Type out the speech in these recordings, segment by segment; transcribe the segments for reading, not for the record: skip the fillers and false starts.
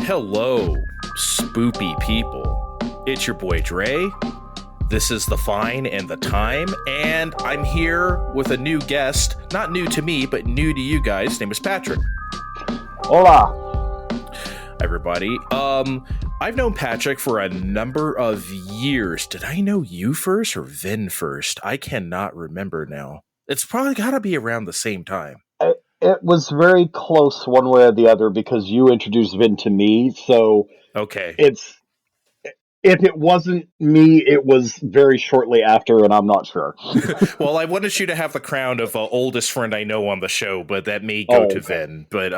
Hello, spoopy people. It's your boy Dre. This is The Fine and the Time, and I'm here with a new guest. Not new to me, but new to you guys. His name is Patrick. Hola. Everybody. I've known Patrick for a number of years. Did I know you first or Vin first? I cannot remember now. It's probably got to be around the same time. It was very close one way or the other because you introduced Vin to me, so Okay. if it wasn't me, it was very shortly after, and I'm not sure. Well, I wanted you to have the crown of oldest friend I know on the show, but that may go to Vin. But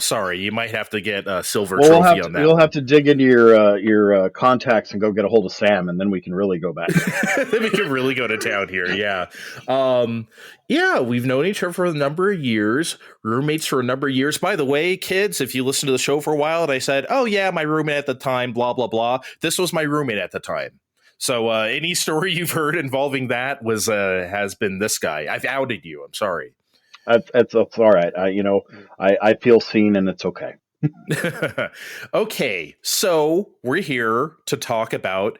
sorry, you might have to get a silver trophy on that. We'll have to dig into your contacts and go get a hold of Sam, and then we can really go back. Then we can really go to town here. Yeah. Yeah, we've known each other for a number of years, roommates for a number of years. By the way, kids, if you listen to the show for a while and I said, oh yeah, my roommate at the time, blah, blah, blah, this was my roommate at the time. So any story you've heard involving that has been this guy. I've outed you. I'm sorry. It's all right. I feel seen, and it's okay. Okay, so we're here to talk about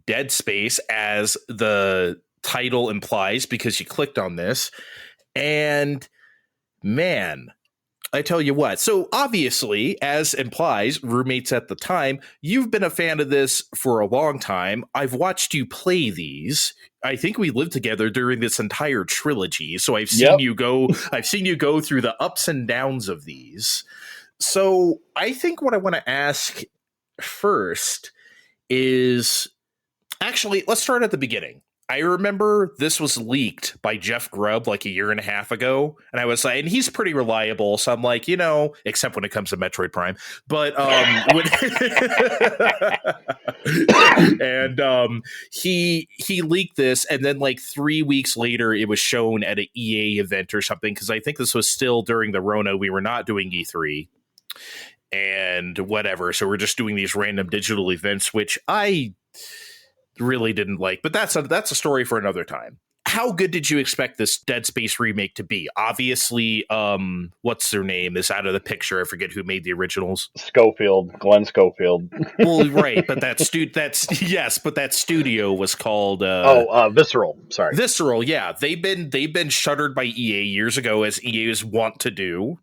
Dead Space, as the title implies, because you clicked on this. And man, I tell you what. So obviously, as implies, roommates at the time, you've been a fan of this for a long time. I've watched you play these. I think we lived together during this entire trilogy. So I've seen you go. I've seen you go through the ups and downs of these. So I think what I want to ask first is, actually, let's start at the beginning. I remember this was leaked by Jeff Grubb like a year and a half ago, and I was like, and he's pretty reliable, so I'm like, except when it comes to Metroid Prime, but he leaked this, and then like 3 weeks later, it was shown at an EA event or something, because I think this was still during the Rona. We were not doing E3 and whatever, so we're just doing these random digital events, which I really didn't like, but that's a story for another time. How good did you expect this Dead Space remake to be? Obviously, what's their name is out of the picture. I forget who made the originals. Glenn Schofield. Well, right, but that studio was called Visceral. Sorry, Visceral. Yeah, they've been shuttered by EA years ago, as EAs want to do.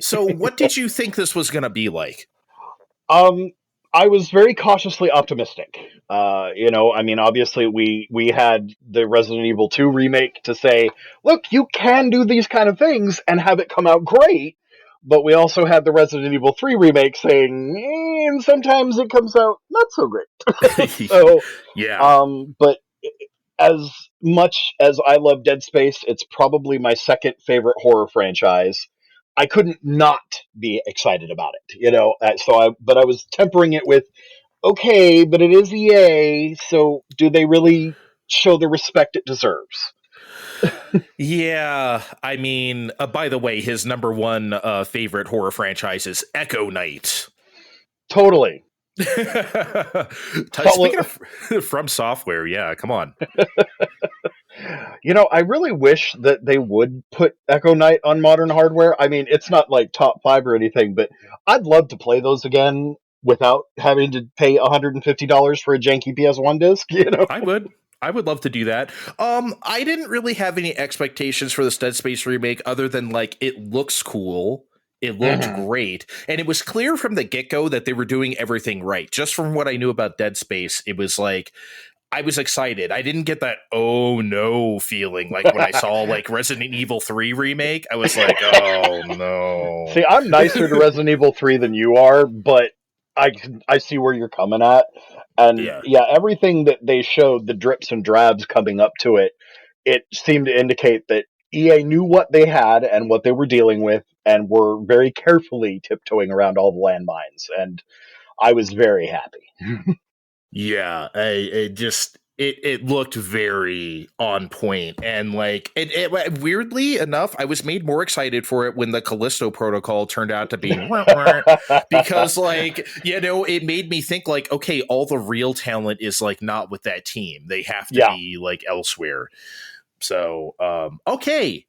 So, what did you think this was going to be like? I was very cautiously optimistic. Obviously we had the Resident Evil 2 remake to say, look, you can do these kind of things and have it come out great. But we also had the Resident Evil 3 remake saying, and sometimes it comes out not so great. So, yeah. But as much as I love Dead Space, it's probably my second favorite horror franchise. I couldn't not be excited about it, but I was tempering it with, okay, but it is EA, so do they really show the respect it deserves? Yeah, I mean, by the way, his number one favorite horror franchise is Echo Night. Totally. Speaking of From Software, yeah, come on. I really wish that they would put Echo Night on modern hardware. I mean, it's not like top 5 or anything, but I'd love to play those again without having to pay $150 for a janky PS1 disc. I would love to do that. I didn't really have any expectations for this Dead Space remake other than like it looks cool. It looked great. And it was clear from the get-go that they were doing everything right. Just from what I knew about Dead Space, it was like, I was excited. I didn't get that oh no feeling like when I saw like Resident Evil 3 remake. I was like, oh no. See, I'm nicer to Resident Evil 3 than you are, but I see where you're coming at. And yeah, everything that they showed, the drips and drabs coming up to it, it seemed to indicate that EA knew what they had and what they were dealing with and were very carefully tiptoeing around all the landmines. And I was very happy. Yeah, it looked very on point, and like it weirdly enough, I was made more excited for it when the Callisto Protocol turned out to be because it made me think like, okay, all the real talent is like not with that team; they have to be like elsewhere. So, okay,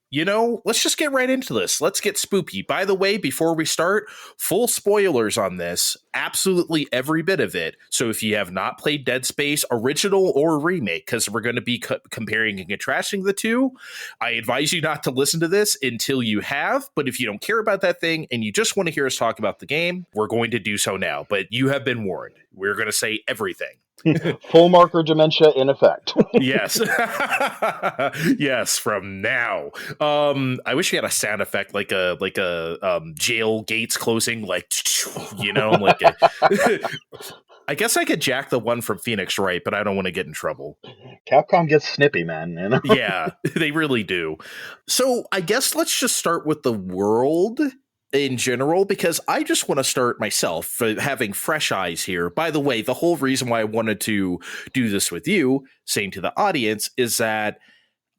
let's just get right into this. Let's get spoopy. By the way, before we start, full spoilers on this, absolutely every bit of it. So if you have not played Dead Space, original or remake, because we're going to be comparing and contrasting the two, I advise you not to listen to this until you have. But if you don't care about that thing and you just want to hear us talk about the game, we're going to do so now. But you have been warned. We're going to say everything. Full marker dementia in effect. Yes. Yes, from now. I wish we had a sound effect like a jail gates closing, like I guess I could jack the one from Phoenix Wright, but I don't want to get in trouble. Capcom gets snippy, man. Yeah, they really do. So I guess let's just start with the world in general, because I just want to start myself having fresh eyes here. By the way, the whole reason why I wanted to do this with you, saying to the audience, is that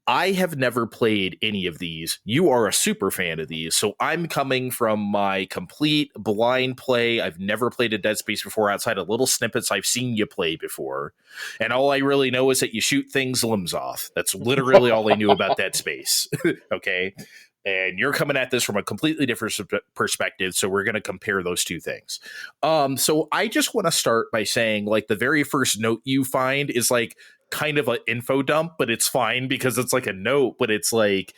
I have never played any of these. You are a super fan of these. So I'm coming from my complete blind play. I've never played a Dead Space before outside of little snippets I've seen you play before. And all I really know is that you shoot things limbs off. That's literally all I knew about Dead Space. Okay. And you're coming at this from a completely different perspective. So we're going to compare those two things. So I just want to start by saying, like, the very first note you find is like kind of an info dump, but it's fine because it's like a note, but it's like,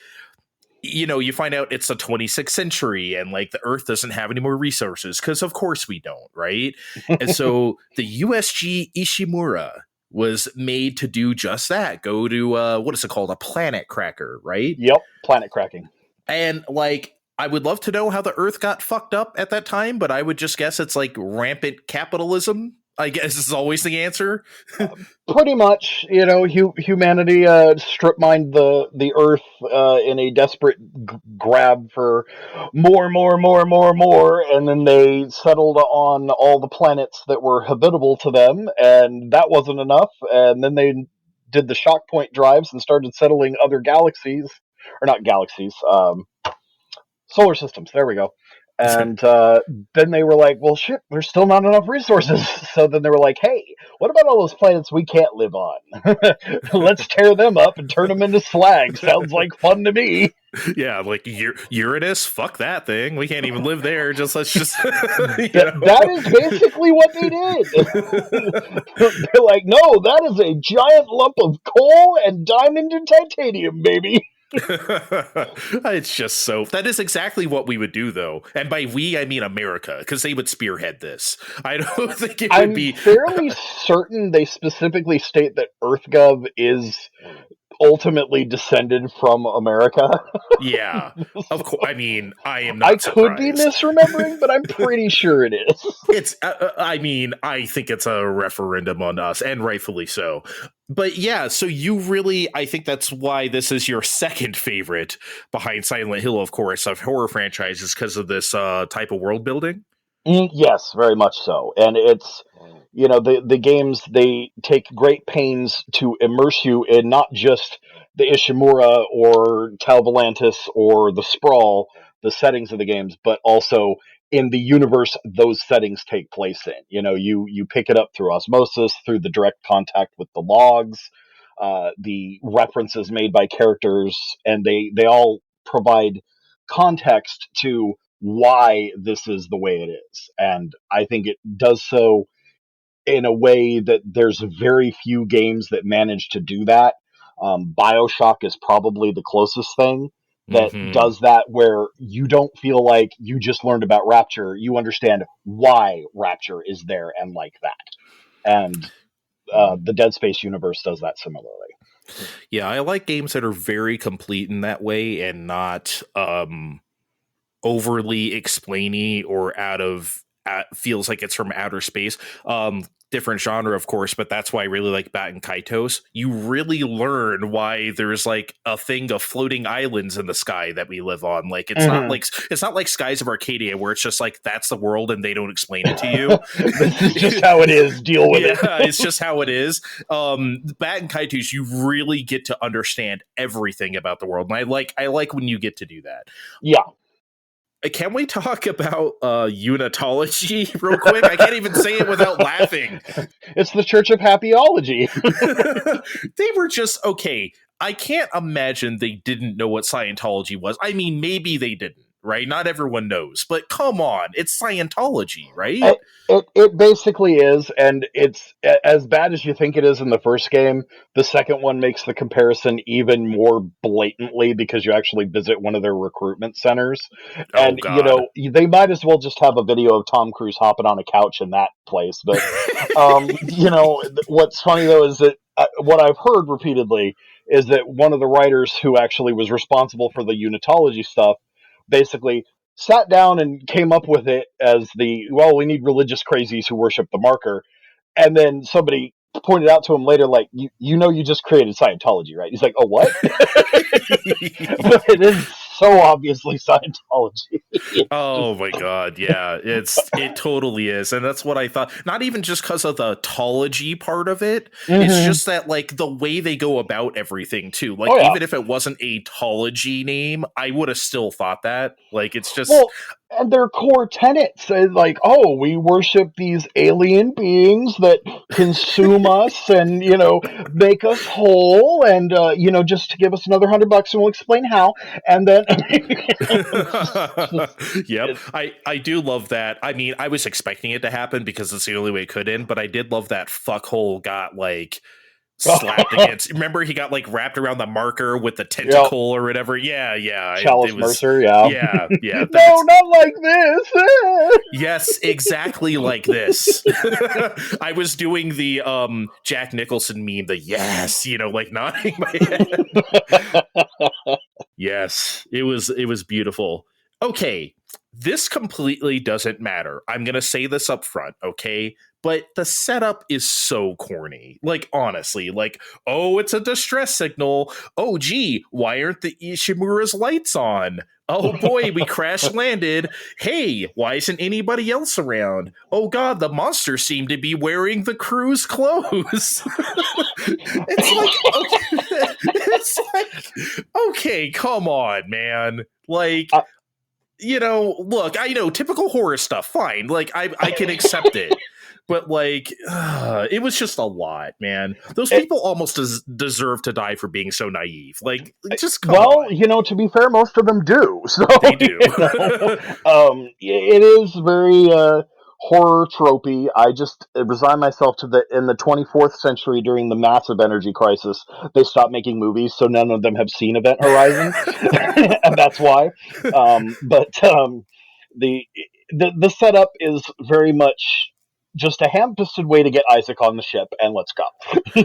you find out it's the 26th century and like the Earth doesn't have any more resources because of course we don't, right? And so the USG Ishimura was made to do just that. Go to, what is it called? A planet cracker, right? Yep, planet cracking. And like, I would love to know how the Earth got fucked up at that time, but I would just guess it's like rampant capitalism. I guess is always the answer. Pretty much, humanity strip mined the Earth in a desperate grab for more, and then they settled on all the planets that were habitable to them, and that wasn't enough. And then they did the shock point drives and started settling other galaxies, or not galaxies, solar systems. There we go. And then they were like, well, shit, there's still not enough resources. So then they were like, hey, what about all those planets we can't live on? Let's tear them up and turn them into slag. Sounds like fun to me. Yeah, like Uranus, fuck that thing. We can't even live there. Let's just... That is basically what they did. They're like, no, that is a giant lump of coal and diamond and titanium, baby. It's just so that is exactly what we would do, though, and by we I mean America, because they would spearhead this. I don't think it would be. I'm fairly certain they specifically state that EarthGov is ultimately descended from America. Yeah, of course. I mean, I am not surprised. Could be misremembering, but I'm pretty sure it is. It's I mean, I think it's a referendum on us, and rightfully so. But yeah, so you really, I think that's why this is your second favorite behind Silent Hill, of course, of horror franchises, because of this type of world building. Yes, very much so. And it's, the games, they take great pains to immerse you in not just the Ishimura or Tal Volantis or the Sprawl, the settings of the games, but also in the universe those settings take place in. You pick it up through osmosis, through the direct contact with the logs, the references made by characters, and they all provide context to why this is the way it is. And I think it does so in a way that there's very few games that manage to do that. BioShock is probably the closest thing that does that, where you don't feel like you just learned about Rapture. You understand why Rapture is there and like that. And the Dead Space universe does that similarly. Yeah, I like games that are very complete in that way and not overly explainy or feels like it's from outer space. Different genre, of course, but that's why I really like Baten Kaitos. You really learn why there's like a thing of floating islands in the sky that we live on. Like it's not like Skies of Arcadia where it's just like that's the world and they don't explain it to you. This is just how it is. Deal with it. Yeah, it's just how it is. Baten Kaitos, you really get to understand everything about the world, and I like when you get to do that. Yeah. Can we talk about unitology real quick? I can't even say it without laughing. It's the Church of Happyology. They were just, okay, I can't imagine they didn't know what Scientology was. I mean, maybe they didn't, right? Not everyone knows, but come on, it's Scientology, right? It basically is, and it's as bad as you think it is in the first game. The second one makes the comparison even more blatantly because you actually visit one of their recruitment centers, Oh and God. they might as well just have a video of Tom Cruise hopping on a couch in that place. But what's funny though is that what I've heard repeatedly is that one of the writers who actually was responsible for the unitology stuff basically sat down and came up with it as we need religious crazies who worship the marker. And then somebody pointed out to him later, like, you just created Scientology, right? He's like, oh, what? But it is so obviously Scientology. Oh my God, yeah, it totally is, and that's what I thought. Not even just because of the tology part of it, it's Mm-hmm. just that like the way they go about everything too. Like Oh yeah. even if it wasn't a tology name, I would have still thought that. Like it's just Well, and their core tenets is like, oh, we worship these alien beings that consume us and make us whole, and just to give us another $100 and we'll explain how. And then yep. I do love that. I mean, I was expecting it to happen because it's the only way it could end, but I did love that fuckhole got like slapped against. Remember, he got like wrapped around the marker with the yep, tentacle or whatever. Yeah. Chalice It was. Mercer, yeah. Yeah. No, not like this. Yes, exactly like this. I was doing the Jack Nicholson meme, the yes, like nodding my head. Yes, it was beautiful. Okay, this completely doesn't matter. I'm going to say this up front, okay? But the setup is so corny. Like honestly, like, oh, it's a distress signal. Oh, gee, why aren't the Ishimura's lights on? Oh boy, we crash landed. Hey, why isn't anybody else around? Oh god, the monsters seem to be wearing the crew's clothes. It's like okay, it's like okay, come on, man. Like look, I know typical horror stuff, fine. Like I can accept it. But like it was just a lot, man. Those people almost deserve to die for being so naive. Like just come on. To be fair, most of them do. So They do. it is very horror tropey. I just resign myself to in the 24th century during the massive energy crisis, they stopped making movies, so none of them have seen Event Horizon, and that's why. The the setup is very much just a ham-fisted way to get Isaac on the ship and let's go.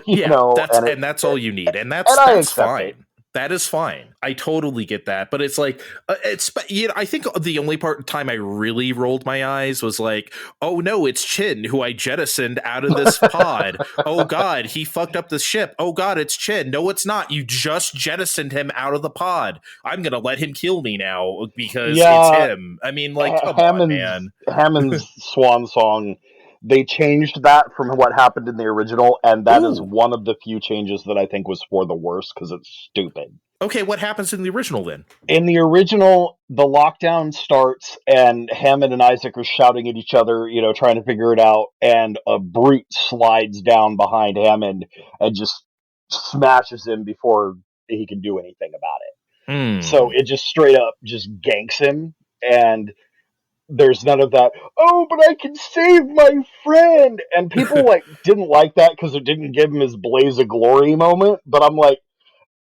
Yeah, And that's all you need, and I that's accept it. fine. That is fine. I totally get that, but it's like I think the only time I really rolled my eyes was like, oh no, it's Chin who I jettisoned out of this pod. Oh god, he fucked up the ship. Oh god, it's Chin. No, it's not. You just jettisoned him out of the pod. I'm gonna let him kill me now because it's him. I mean, like, come on, man. Hammond's swan song. They changed that from what happened in the original, and that is one of the few changes that I think was for the worse because it's stupid. Okay, what happens in the original then? In the original, the lockdown starts, and Hammond and Isaac are shouting at each other, trying to figure it out, and a brute slides down behind Hammond and just smashes him before he can do anything about it. So it just straight up just ganks him, and there's none of that, oh, but I can save my friend. And people didn't like that because it didn't give him his blaze of glory moment. But I'm like,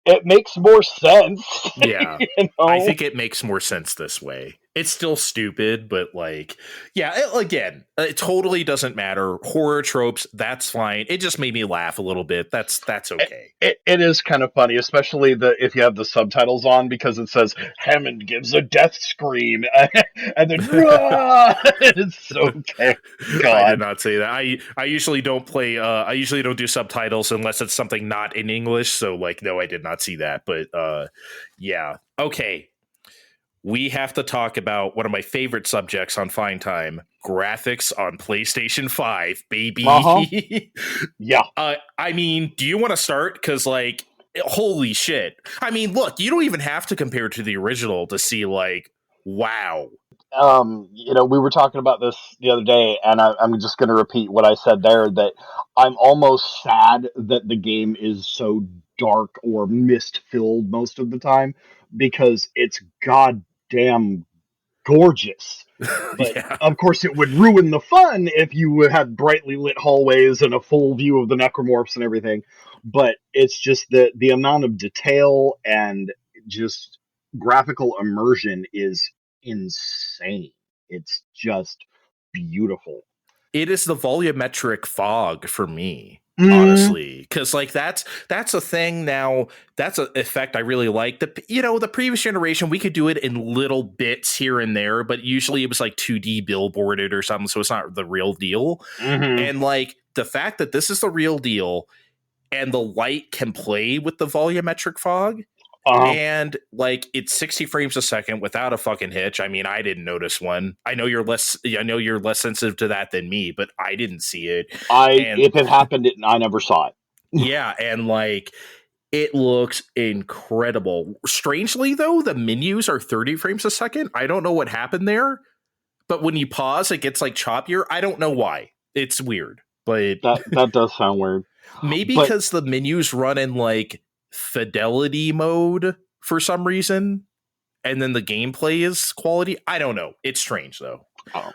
it makes more sense. Yeah. I think it makes more sense this way. It's still stupid, but like, yeah, it totally doesn't matter. Horror tropes, that's fine. It just made me laugh a little bit. That's okay. It is kind of funny, especially if you have the subtitles on, because it says Hammond gives a death scream, and then it's so okay. God. I did not say that. I usually don't play. I usually don't do subtitles unless it's something not in English. So like, no, I did not see that. But yeah, okay. We have to talk about one of my favorite subjects on Fine Time: graphics on PlayStation 5, baby. Yeah. I mean, do you want to start? Because, like, holy shit. I mean, look, you don't even have to compare it to the original to see, like, wow. We were talking about this the other day, and I'm just going to repeat what I said there, that I'm almost sad that the game is so dark or mist filled most of the time because it's goddamn gorgeous. But Yeah. of course, it would ruin the fun if you had brightly lit hallways and a full view of the necromorphs and everything. But it's just the amount of detail and just graphical immersion is insane. It's just beautiful. It is the volumetric fog for me, Mm, honestly, because like that's a thing now. That's an effect I really like. The previous generation we could do it in little bits here and there, but usually it was like 2D billboarded or something, so it's not the real deal. mm-hmm. And like the fact that this is the real deal and the light can play with the volumetric fog, uh, and like it's 60 frames a second without a fucking hitch. I mean, I didn't notice one. I know you're less sensitive to that than me, but I didn't see it. And if it happened, I never saw it. yeah, and like it looks incredible. Strangely though, the menus are 30 frames a second. I don't know what happened there, but when you pause, it gets like choppier. I don't know why. It's weird, but That does sound weird. maybe But because the menus run in like fidelity mode for some reason, and then the gameplay is quality. I don't know. It's strange though. oh.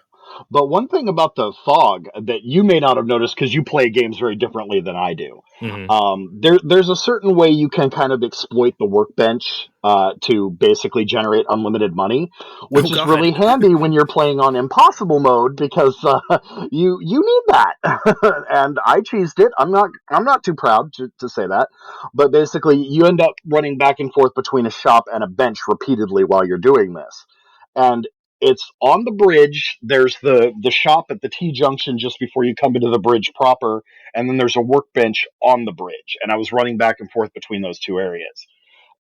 But one thing about the fog that you may not have noticed because you play games very differently than I do, Mm-hmm. there's a certain way you can kind of exploit the workbench to basically generate unlimited money, Oh which is really God. handy when you're playing on impossible mode because you need that. And I cheesed it. I'm not too proud to say that, but basically you end up running back and forth between a shop and a bench repeatedly while you're doing this, and it's on the bridge. There's the shop at the T junction just before you come into the bridge proper, and then there's a workbench on the bridge. And I was running back and forth between those two areas.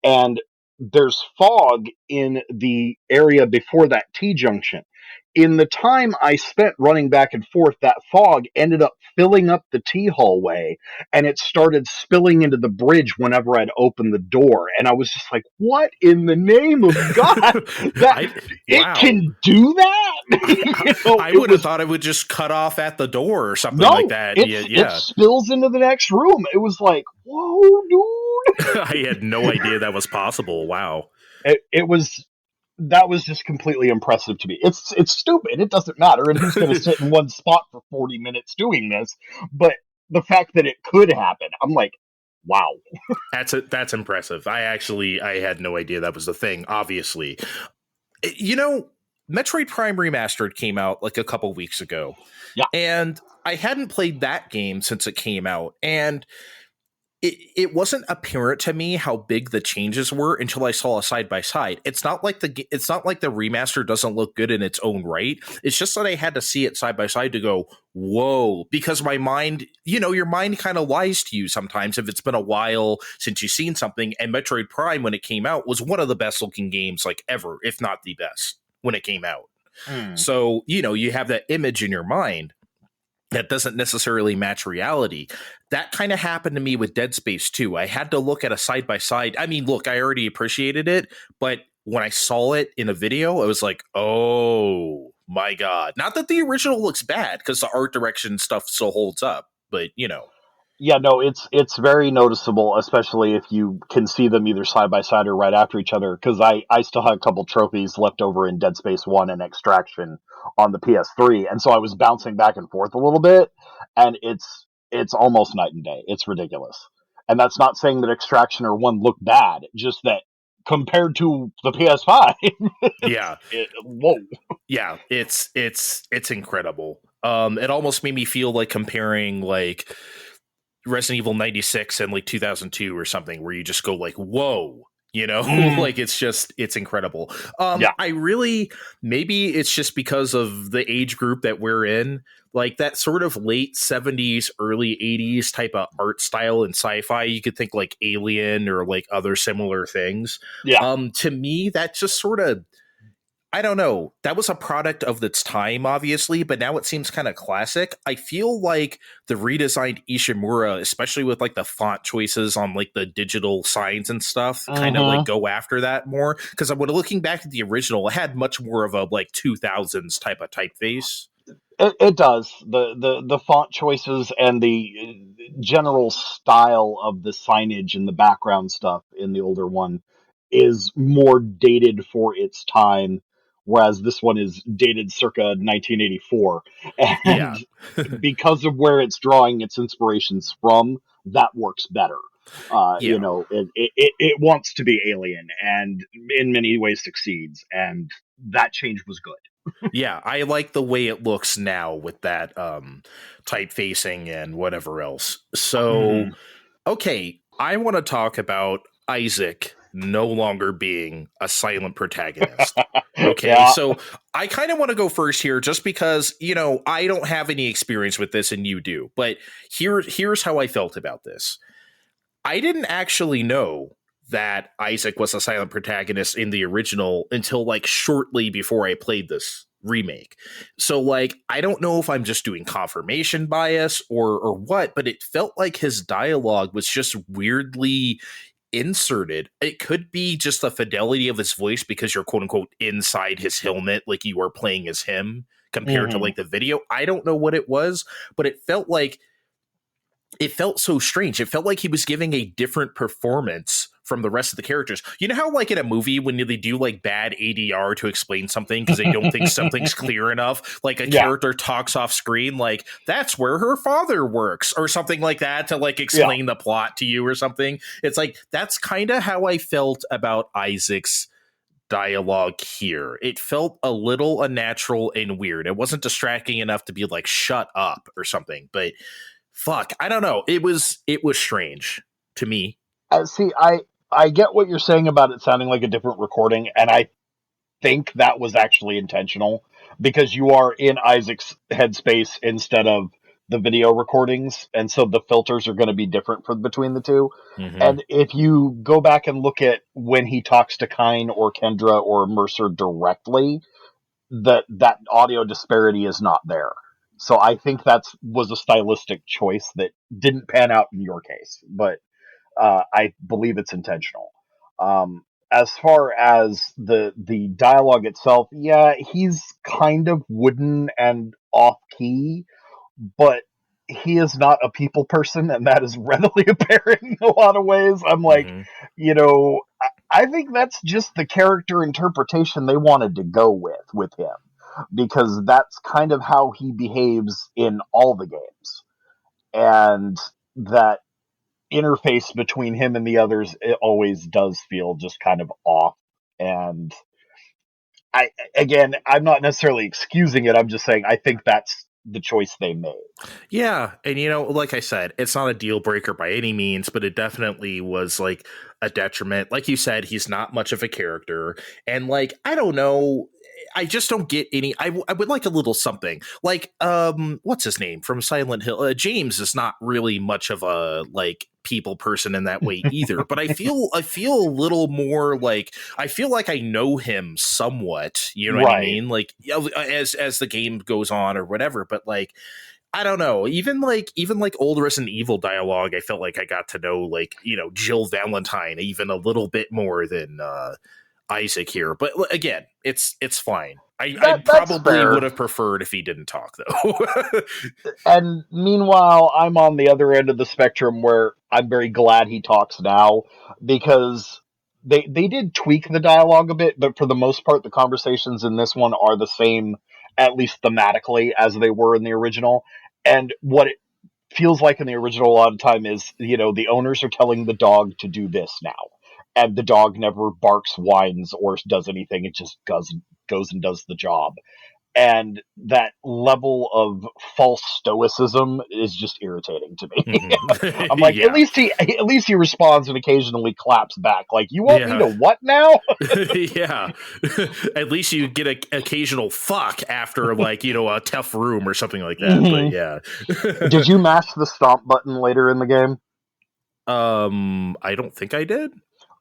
And there's fog in the area before that T junction. In the time I spent running back and forth, that fog ended up filling up the T hallway and it started spilling into the bridge whenever I'd open the door. And I was just like, what in the name of God? That it Wow. can do that? I It would have was thought it would just cut off at the door or something like no, that. Yeah, it yeah. spills into the next room. It was like, whoa, dude. I had no idea that was possible. Wow. It was that was just completely impressive to me. It's stupid. It doesn't matter, and who's going to sit in one spot for 40 minutes doing this? But the fact that it could happen, I'm like, wow. That's impressive. I had no idea that was the thing, obviously. Metroid Prime Remastered came out like a couple weeks ago. Yeah. And I hadn't played that game since it came out. And it wasn't apparent to me how big the changes were until I saw a side by side. It's not like the remaster doesn't look good in its own right. It's just that I had to see it side by side to go, whoa, because my mind, your mind kind of lies to you sometimes if it's been a while since you've seen something. And Metroid Prime, when it came out, was one of the best looking games like ever, if not the best, when it came out. So, you have that image in your mind that doesn't necessarily match reality. That kind of happened to me with Dead Space 2. I had to look at a side by side. I mean, look, I already appreciated it, but when I saw it in a video, I was like, oh my God. Not that the original looks bad, because the art direction stuff still holds up, but Yeah, no, it's very noticeable, especially if you can see them either side by side or right after each other. Because I still had a couple trophies left over in Dead Space One and Extraction on the PS3, and so I was bouncing back and forth a little bit, and it's almost night and day. It's ridiculous, and that's not saying that Extraction or One look bad, just that compared to the PS5, yeah. whoa. Yeah, it's incredible. It almost made me feel like comparing like Resident Evil 96 and like 2002 or something, where you just go like, whoa, like it's incredible. Yeah. I really, maybe it's just because of the age group that we're in, like that sort of late 70s, early 80s type of art style in sci-fi. You could think like Alien or like other similar things. Yeah. To me, that just sort of, I don't know. That was a product of its time, obviously, but now it seems kind of classic. I feel like the redesigned Ishimura, especially with like the font choices on like the digital signs and stuff, kind of like go after that more. Because when looking back at the original, it had much more of a like 2000s type of typeface. It does. The font choices and the general style of the signage and the background stuff in the older one is more dated for its time, whereas this one is dated circa 1984. Yeah. And because of where it's drawing its inspirations from, that works better. You Yeah. know, it wants to be alien and in many ways succeeds, and that change was good. Yeah, I like the way it looks now with that typefacing and whatever else. So, Mhm. okay, I want to talk about Isaac no longer being a silent protagonist. Okay, Yeah. so I kind of want to go first here just because, I don't have any experience with this and you do. But here's how I felt about this. I didn't actually know that Isaac was a silent protagonist in the original until like shortly before I played this remake. So like I don't know if I'm just doing confirmation bias or what, but it felt like his dialogue was just weirdly inserted. It could be just the fidelity of his voice because you're quote unquote inside his helmet, like you are playing as him compared to Mhm. like the video. I don't know what it was, but it felt so strange. It felt like he was giving a different performance from the rest of the characters. You know how, like in a movie, when they do like bad ADR to explain something because they don't think something's clear enough, like a Yeah. character talks off screen, like that's where her father works or something like that to like Yeah. explain the plot to you or something. It's like that's kind of how I felt about Isaac's dialogue here. It felt a little unnatural and weird. It wasn't distracting enough to be like shut up or something, but fuck, I don't know. It was strange to me. See, I get what you're saying about it sounding like a different recording, and I think that was actually intentional because you are in Isaac's headspace instead of the video recordings, and so the filters are going to be different for between the two. Mm-hmm. And if you go back and look at when he talks to Kine or Kendra or Mercer directly, that audio disparity is not there. So I think that's was a stylistic choice that didn't pan out in your case, but I believe it's intentional. As far as the dialogue itself, yeah, he's kind of wooden and off key, but he is not a people person, and that is readily apparent in a lot of ways. I'm like, Mm-hmm. I think that's just the character interpretation they wanted to go with him, because that's kind of how he behaves in all the games, and that interface between him and the others, it always does feel just kind of off. And I again, I'm not necessarily excusing it. I'm just saying I think that's the choice they made. Yeah, and like I said, it's not a deal breaker by any means, but it definitely was like a detriment. Like you said, he's not much of a character, and like I don't know, I just don't get any. I would like a little something like what's his name from Silent Hill? James is not really much of a like people person in that way either, but I feel a little more like I feel like I know him somewhat. You know what I Right. mean? Like as the game goes on or whatever, but like I don't know. Even like old Resident Evil dialogue, I felt like I got to know like Jill Valentine even a little bit more than Isaac here. But again, it's fine. I That's probably would fair. have preferred if he didn't talk though. And meanwhile, I'm on the other end of the spectrum where I'm very glad he talks now, because they did tweak the dialogue a bit, but for the most part, the conversations in this one are the same, at least thematically, as they were in the original. And what it feels like in the original a lot of time is, the owners are telling the dog to do this now. And the dog never barks, whines, or does anything. It just goes and does the job, and that level of false stoicism is just irritating to me. I'm like, at Yeah, least he responds and occasionally claps back. Like, you want me yeah, to what now? yeah. At least you get an occasional fuck after like a tough room or something like that. But Hmm. yeah. Did you mash the stomp button later in the game? I don't think I did.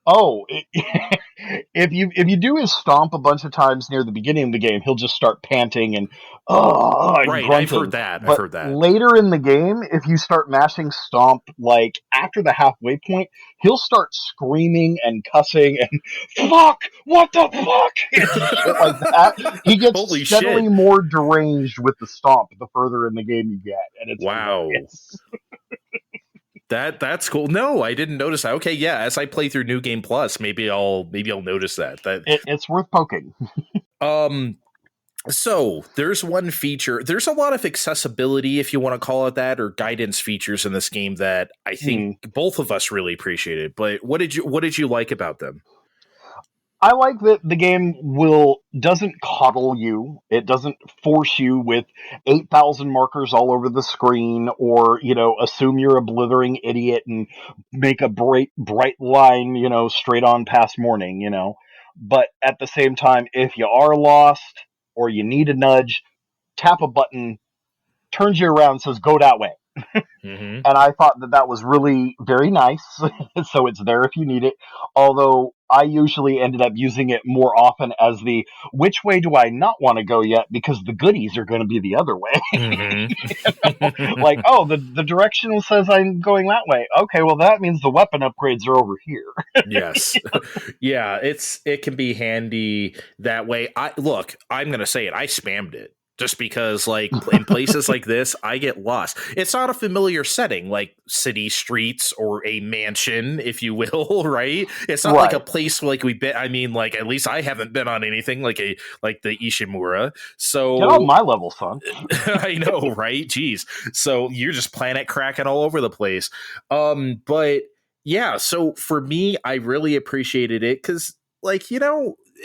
Oh, if you do his stomp a bunch of times near the beginning of the game, he'll just start panting and Right, I've grunting. heard that. I've But heard that. later in the game, if you start mashing stomp, like after the halfway point, he'll start screaming and cussing and fuck, what the fuck, and shit like that. He gets Holy steadily shit. more deranged with the stomp the further in the game you get, and it's Wow. hilarious. That's cool. No, I didn't notice that. Okay, yeah, as I play through New Game Plus, maybe I'll notice that. It's worth poking. Um so there's one feature. There's a lot of accessibility, if you want to call it that, or guidance features in this game that I think both of us really appreciated. But what did you like about them? I like that the game doesn't coddle you. It doesn't force you with 8,000 markers all over the screen, or assume you're a blithering idiot and make a bright line, straight on past morning. But at the same time, if you are lost or you need a nudge, tap a button, turns you around, and says go that way. Mm-hmm. And I thought that that was really very nice. So it's there if you need it. Although I usually ended up using it more often as the which way do I not want to go yet, because the goodies are going to be the other way. Like, Mm-hmm. oh, the directional says I'm going that way. Okay, well that means the weapon upgrades are over here. Yes. Yeah, it can be handy that way. I'm gonna say it. I spammed it just because, like, in places like this, I get lost. It's not a familiar setting like city streets or a mansion, if you will, right? It's not like a Right. place like we've been. I mean, like, at least I haven't been on anything like the Ishimura. Get on So my level, son. I know, right? Jeez. So you're just planet cracking all over the place. But yeah, so for me, I really appreciated it because, like,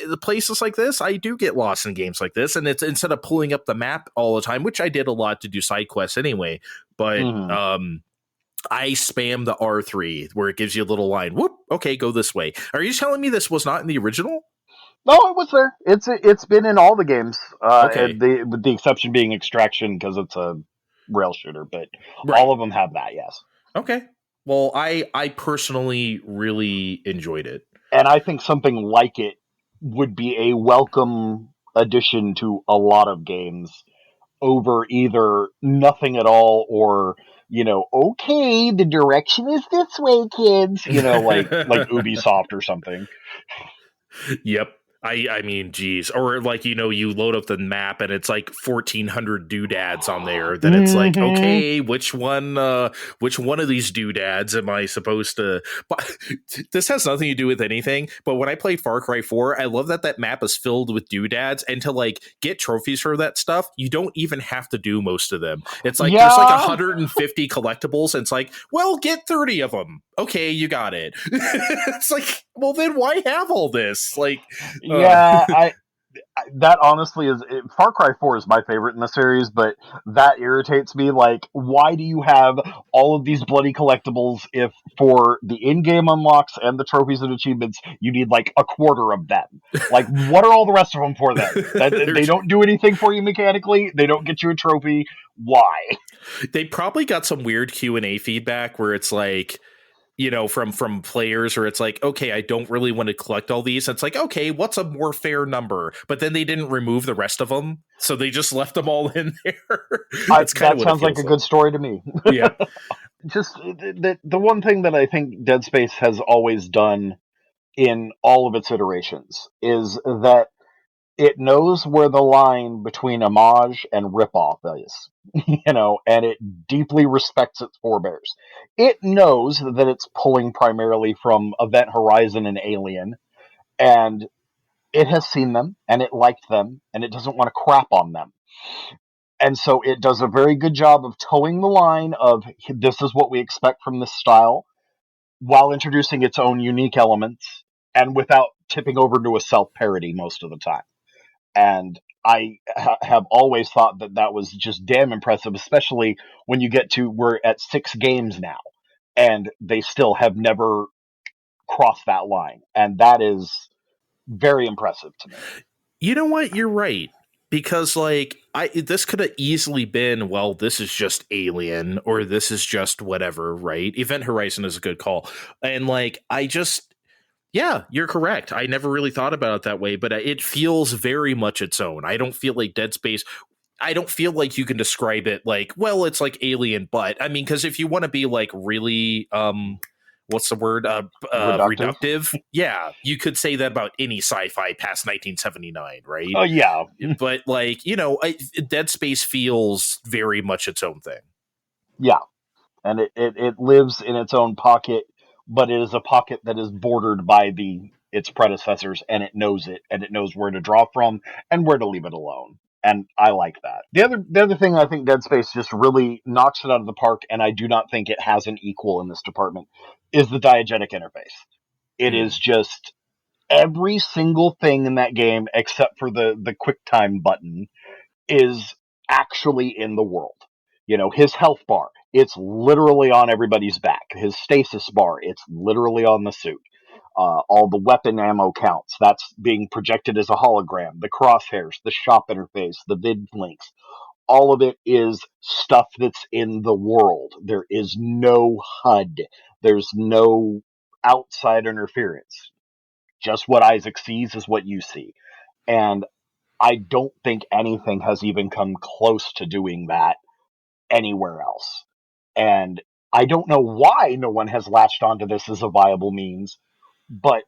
the places like this, I do get lost in games like this, and it's instead of pulling up the map all the time, which I did a lot to do side quests anyway. But Hmm. I spam the R3 where it gives you a little line. Whoop. Okay, go this way. Are you telling me this was not in the original? No, it was there. It's been in all the games, Okay. with the exception being Extraction because it's a rail shooter. But all Right. of them have that, yes. Okay. Well, I personally really enjoyed it. And I think something like it would be a welcome addition to a lot of games over either nothing at all or okay, the direction is this way, kids. Like Ubisoft or something. Yep. I mean, geez. Or like, you load up the map and it's like 1,400 doodads on there. Then it's like, Hmm. okay, which one of these doodads am I supposed to? But this has nothing to do with anything. But when I played Far Cry 4, I love that map is filled with doodads. And to like get trophies for that stuff, you don't even have to do most of them. It's like there's like Yeah, 150 collectibles, and it's like, well, get 30 of them. Okay, you got it. It's like, well, then why have all this? Like, yeah. That honestly Far Cry 4 is my favorite in the series, but that irritates me. Like, why do you have all of these bloody collectibles if for the in-game unlocks and the trophies and achievements you need like a quarter of them? Like, what are all the rest of them for then? That they there's don't do anything for you mechanically. They don't get you a trophy. Why? they probably got some weird Q&A feedback where it's like, from players, or it's like, okay, I don't really want to collect all these. It's like, okay, what's a more fair number? But then they didn't remove the rest of them, so they just left them all in there. That's kind of That what it sounds like feels a like. good story to me. Yeah. Just the one thing that I think Dead Space has always done in all of its iterations is that it knows where the line between homage and ripoff is, and it deeply respects its forebears. It knows that it's pulling primarily from Event Horizon and Alien, and it has seen them, and it liked them, and it doesn't want to crap on them. And so it does a very good job of towing the line of this is what we expect from this style, while introducing its own unique elements and without tipping over to a self parody most of the time. And I have always thought that that was just damn impressive, especially when you get to we're at 6 games now, and they still have never crossed that line, and that is very impressive to me. You know what? You're right. Because like this could have easily been, well, this is just Alien, or this is just whatever, right? Event Horizon is a good call. And like I just Yeah, you're correct. I never really thought about it that way, but it feels very much its own. I don't feel like Dead Space. I don't feel like you can describe it like, well, it's like Alien, but I mean, because if you want to be like really, what's the word? Reductive. Reductive. Yeah, you could say that about any sci-fi past 1979, right? Oh yeah, But like, Dead Space feels very much its own thing. yeah, and it lives in its own pocket, but it is a pocket that is bordered by its predecessors, and it knows where to draw from and where to leave it alone. And I like that. The other thing I think Dead Space just really knocks it out of the park, and I do not think it has an equal in this department, is the diegetic interface. It is just every single thing in that game except for the QuickTime button is actually in the world. His health bar, it's literally on everybody's back. His stasis bar, it's literally on the suit. All the weapon ammo counts, that's being projected as a hologram. The crosshairs, the shop interface, the vid links, all of it is stuff that's in the world. There is no HUD. There's no outside interference. Just what Isaac sees is what you see. And I don't think anything has even come close to doing that anywhere else. And I don't know why no one has latched onto this as a viable means, but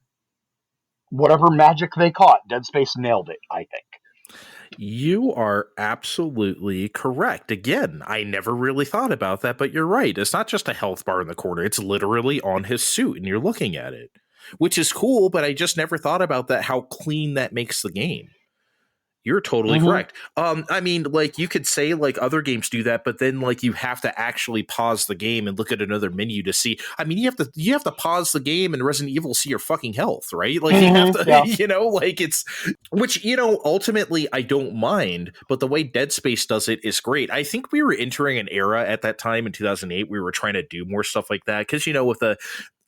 whatever magic they caught, Dead Space nailed it, I think. You are absolutely correct. Again, I never really thought about that, but you're right. It's not just a health bar in the corner. It's literally on his suit and you're looking at it, which is cool, but I just never thought about that, how clean that makes the game. You're totally correct. I mean, like you could say like other games do that, but then like you have to actually pause the game and look at another menu to see. I mean, you have to pause the game and Resident Evil see your fucking health, right? Like you have to, yeah. like it's which ultimately I don't mind, but the way Dead Space does it is great. I think we were entering an era at that time in 2008. We were trying to do more stuff like that because with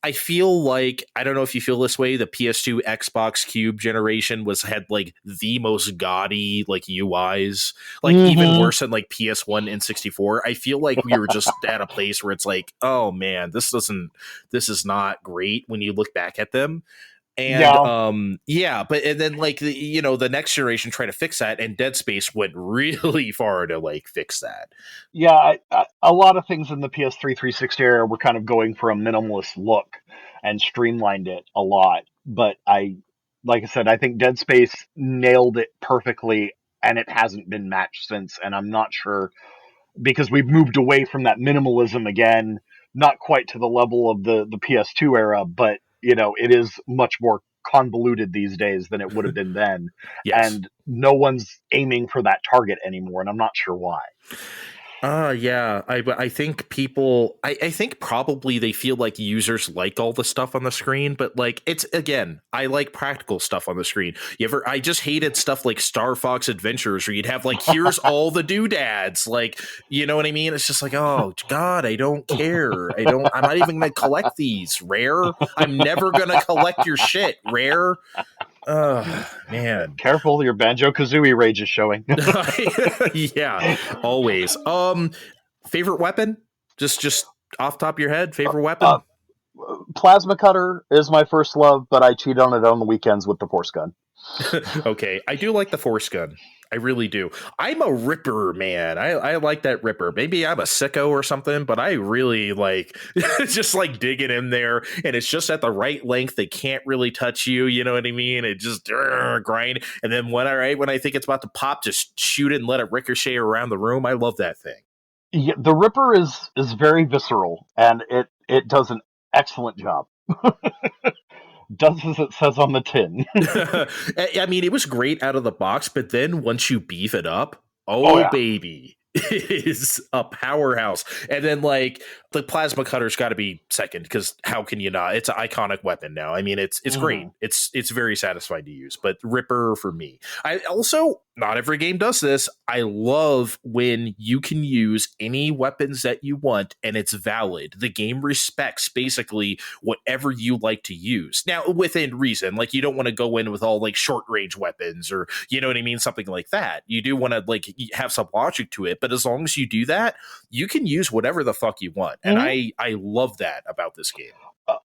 I feel like, I don't know if you feel this way, the PS2 Xbox Cube generation had like the most gaudy like UIs, like even worse than like PS1 and 64. I feel like we were just at a place where it's like, oh man, this is not great when you look back at them. And but and then like the next generation tried to fix that, and Dead Space went really far to like fix that. Yeah, a lot of things in the PS3 360 era were kind of going for a minimalist look and streamlined it a lot. But like I said, I think Dead Space nailed it perfectly, and it hasn't been matched since. And I'm not sure, because we've moved away from that minimalism again, not quite to the level of the PS2 era, but it is much more convoluted these days than it would have been then. Yes. And no one's aiming for that target anymore, and I'm not sure why. Yeah. I think people, I think probably they feel like users like all the stuff on the screen, but like it's, again, I like practical stuff on the screen. I just hated stuff like Star Fox Adventures where you'd have like, here's all the doodads. Like, you know what I mean? It's just like, oh God, I don't care. I'm not even going to collect these. Rare. I'm never going to collect your shit. Rare. Oh man. Careful, your Banjo-Kazooie rage is showing. Yeah, always. Favorite weapon? Just off top of your head, favorite weapon? Plasma cutter is my first love, but I cheat on it on the weekends with the force gun. Okay, I do like the force gun. I really do. I'm a ripper, man. I like that ripper. Maybe I'm a sicko or something, but I really like just like digging in there, and it's just at the right length. They can't really touch you. You know what I mean? It just grind, and then when I think it's about to pop, just shoot it and let it ricochet around the room. I love that thing. Yeah, the ripper is very visceral, and it does an excellent job. Does as it says on the tin. I mean, it was great out of the box, but then once you beef it up, Yeah. baby, it is a powerhouse. And then like the plasma cutter's got to be second, because how can you not? It's an iconic weapon now. I mean, it's great. It's very satisfying to use. But Ripper for me. I also, not every game does this. I love when you can use any weapons that you want and it's valid. The game respects basically whatever you like to use. Now, within reason, like you don't want to go in with all like short range weapons or, you know what I mean? Something like that. You do want to like have some logic to it. But as long as you do that, you can use whatever the fuck you want. And I love that about this game.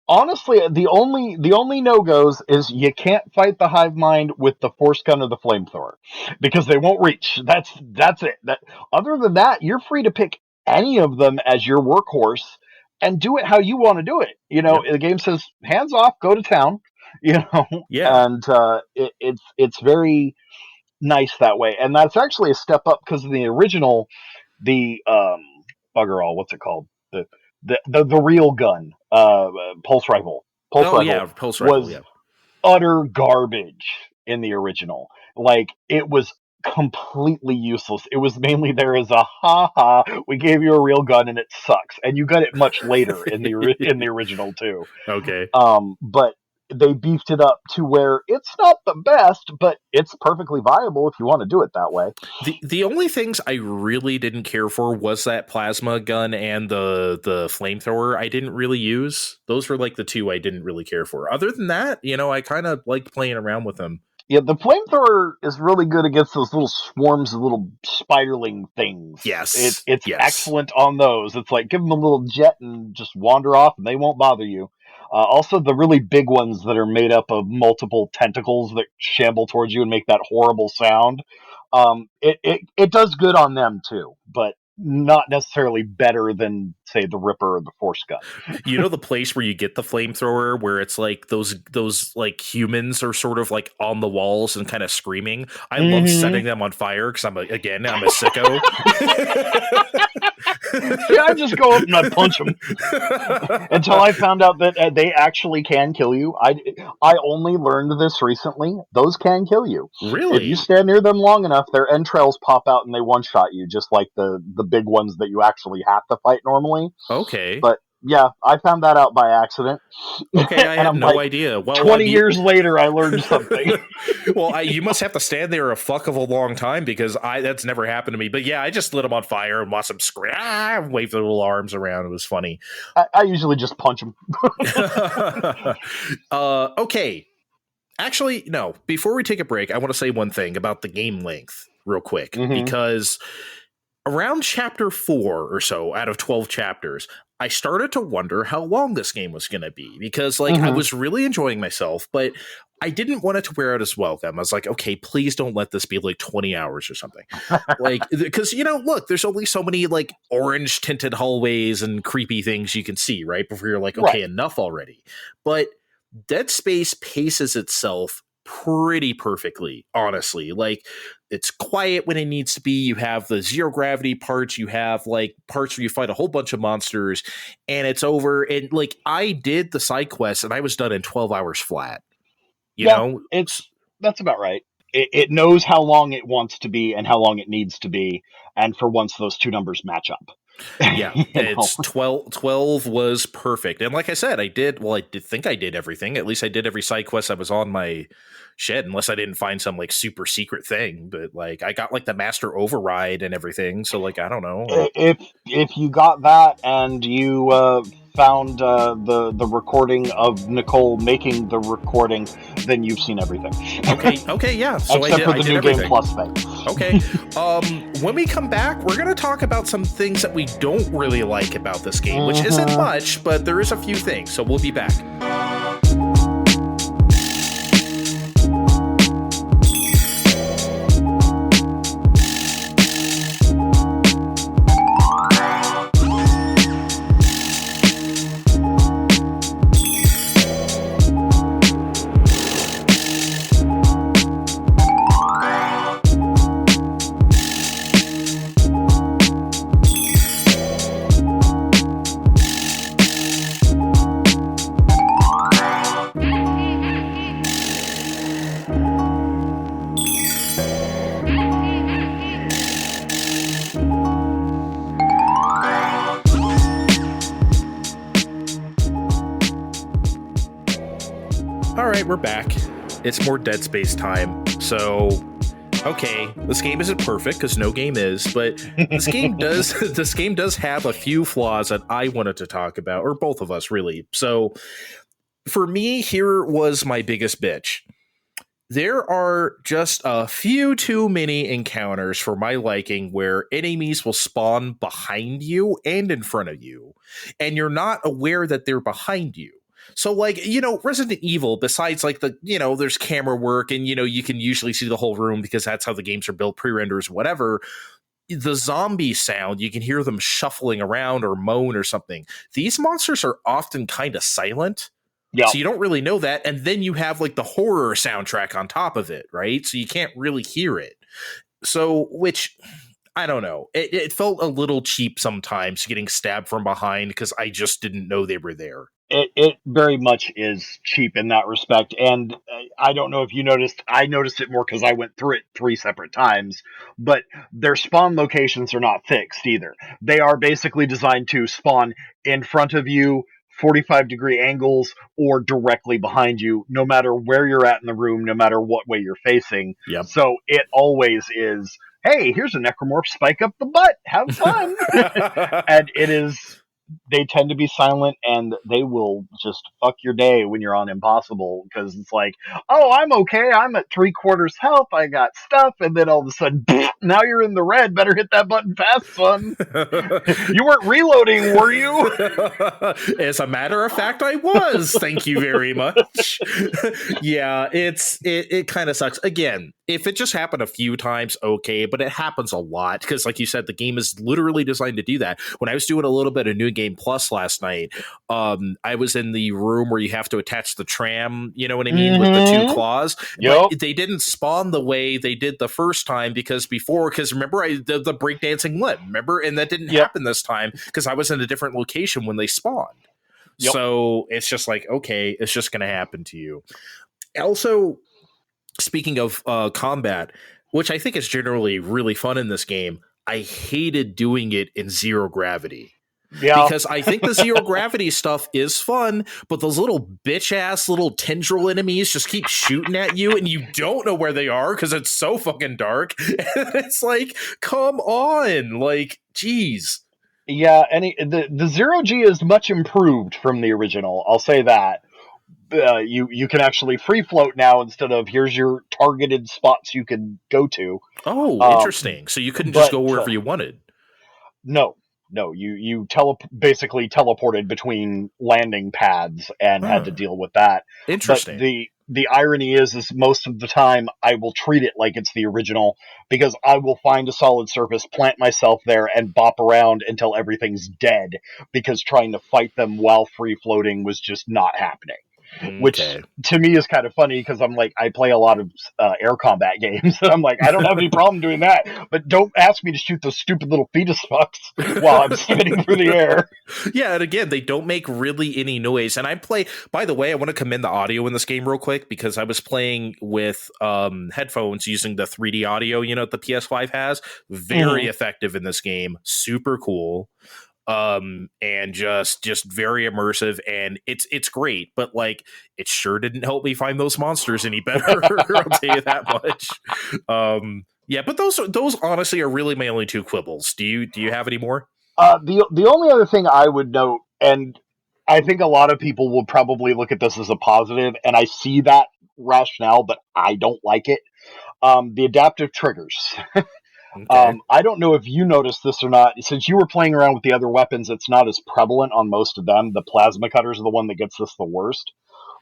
Honestly, the only no goes is you can't fight the hive mind with the force gun or the flamethrower because they won't reach. That's it. Other than that, you're free to pick any of them as your workhorse and do it how you want to do it. Yep. The game says hands off, go to town. Yeah. And it's very nice that way, and that's actually a step up because in the original, the bugger all, what's it called? The real gun, pulse rifle. Pulse Oh rifle yeah, pulse rifle. was Yeah. utter garbage in the original. Like it was completely useless. It was mainly there as a ha ha. We gave you a real gun and it sucks, and you got it much later in the original too. Okay. But they beefed it up to where it's not the best, but it's perfectly viable if you want to do it that way. The only things I really didn't care for was that plasma gun and the flamethrower. I didn't really use. Those were like the two I didn't really care for. Other than that, I kind of liked playing around with them. Yeah, the flamethrower is really good against those little swarms of little spiderling things. Yes. It's Yes. excellent on those. It's like give them a little jet and just wander off, and they won't bother you. Also, the really big ones that are made up of multiple tentacles that shamble towards you and make that horrible sound. It does good on them too, but not necessarily better than say the Ripper or the Force Gun. You know the place where you get the flamethrower where it's like those like humans are sort of like on the walls and kind of screaming. I love setting them on fire because I'm a sicko. Yeah, I just go up and I punch them until I found out that they actually can kill you. I only learned this recently. Those can kill you. If you Really? stand near them long enough, their entrails pop out and they one shot you, just like the big ones that you actually have to fight normally. Okay. But yeah, I found that out by accident. Okay, I And had I'm no like, idea. Well, 20 years later, I learned something. well, you must have to stand there a fuck of a long time because that's never happened to me. But yeah, I just lit them on fire and watched them scream, wave their little arms around. It was funny. I usually just punch them. Okay. Actually, no. Before we take a break, I want to say one thing about the game length real quick because around chapter 4 or so out of 12 chapters, I started to wonder how long this game was going to be because I was really enjoying myself, but I didn't want it to wear out as welcome. I was like, okay, please don't let this be like 20 hours or something. Because, look, there's only so many like orange tinted hallways and creepy things you can see, right? Before you're like, okay, enough already. But Dead Space paces itself pretty perfectly, honestly. Like, it's quiet when it needs to be. You have the zero gravity parts. You have like parts where you fight a whole bunch of monsters and it's over. And like, I did the side quest and I was done in 12 hours flat. You know? That's about right. It knows how long it wants to be and how long it needs to be. And for once, those two numbers match up. Yeah, it's 12 was perfect. And like I said, I did think I did everything. At least I did every side quest I was on my shed, unless I didn't find some like super secret thing. But like I got like the master override and everything. So like I don't know. If you got that and you found the recording of Nicole making the recording, then you've seen everything. Okay, yeah. So except for the new everything. Game Plus thing. Okay. When we come back, we're going to talk about some things that we don't really like about this game, which isn't much, but there is a few things. So we'll be back. All right, we're back. It's more Dead Space time. So, okay, this game isn't perfect because no game is, but this game does have a few flaws that I wanted to talk about, or both of us really. So, for me, here was my biggest bitch. There are just a few too many encounters for my liking where enemies will spawn behind you and in front of you, and you're not aware that they're behind you. So, like, you know, Resident Evil, besides like the, you know, there's camera work and, you know, you can usually see the whole room because that's how the games are built, pre-renders, whatever. The zombie sound, you can hear them shuffling around or moan or something. These monsters are often kind of silent. Yeah. So you don't really know that. And then you have like the horror soundtrack on top of it, right? So you can't really hear it. So, which I don't know. It felt a little cheap sometimes getting stabbed from behind because I just didn't know they were there. It very much is cheap in that respect, and I don't know if you noticed. I noticed it more because I went through it 3 separate times. But their spawn locations are not fixed either. They are basically designed to spawn in front of you, 45-degree angles, or directly behind you, no matter where you're at in the room, no matter what way you're facing. Yep. So it always is. Hey, here's a necromorph spike up the butt. Have fun. And it is, they tend to be silent, and they will just fuck your day when you're on impossible, because it's like, oh, I'm okay, I'm at 3/4 health, I got stuff, and then all of a sudden now you're in the red, better hit that button fast, son. You weren't reloading, were you? As a matter of fact, I was. Thank you very much. Yeah, it kind of sucks. Again, if it just happened a few times, okay, but it happens a lot because, like you said, the game is literally designed to do that. When I was doing a little bit of New Game Plus last night, I was in the room where you have to attach the tram, you know what I mean, with the 2 claws. Yep. But they didn't spawn the way they did the first time because remember the breakdancing limb, remember? And that didn't happen this time because I was in a different location when they spawned. Yep. So it's just like, okay, it's just going to happen to you. Also, speaking of combat, which I think is generally really fun in this game, I hated doing it in zero gravity. Yeah. Because I think the zero gravity stuff is fun, but those little bitch ass little tendril enemies just keep shooting at you and you don't know where they are because it's so fucking dark. And it's like, come on, like, geez. Yeah, the zero G is much improved from the original. I'll say that. You can actually free float now instead of here's your targeted spots you can go to. Oh, interesting. So you couldn't just go wherever you wanted. No, you basically teleported between landing pads and had to deal with that. Interesting. But the irony is most of the time I will treat it like it's the original, because I will find a solid surface, plant myself there, and bop around until everything's dead, because trying to fight them while free floating was just not happening. Okay. Which to me is kind of funny because I'm like, I play a lot of air combat games, and I'm like, I don't have any problem doing that, but don't ask me to shoot those stupid little fetus fucks while I'm spinning through the air. Yeah, and again, they don't make really any noise. And by the way, I want to commend the audio in this game real quick, because I was playing with headphones using the 3D audio, you know, the PS5 has. Very effective in this game. Super cool. And just very immersive, and it's great, but like, it sure didn't help me find those monsters any better. I'll tell you that much. Yeah, but those honestly are really my only 2 quibbles. Do you have any more? The only other thing I would note, and I think a lot of people will probably look at this as a positive, and I see that rationale, but I don't like it. The adaptive triggers. Okay. I don't know if you noticed this or not. Since you were playing around with the other weapons, it's not as prevalent on most of them. The plasma cutters are the one that gets this the worst.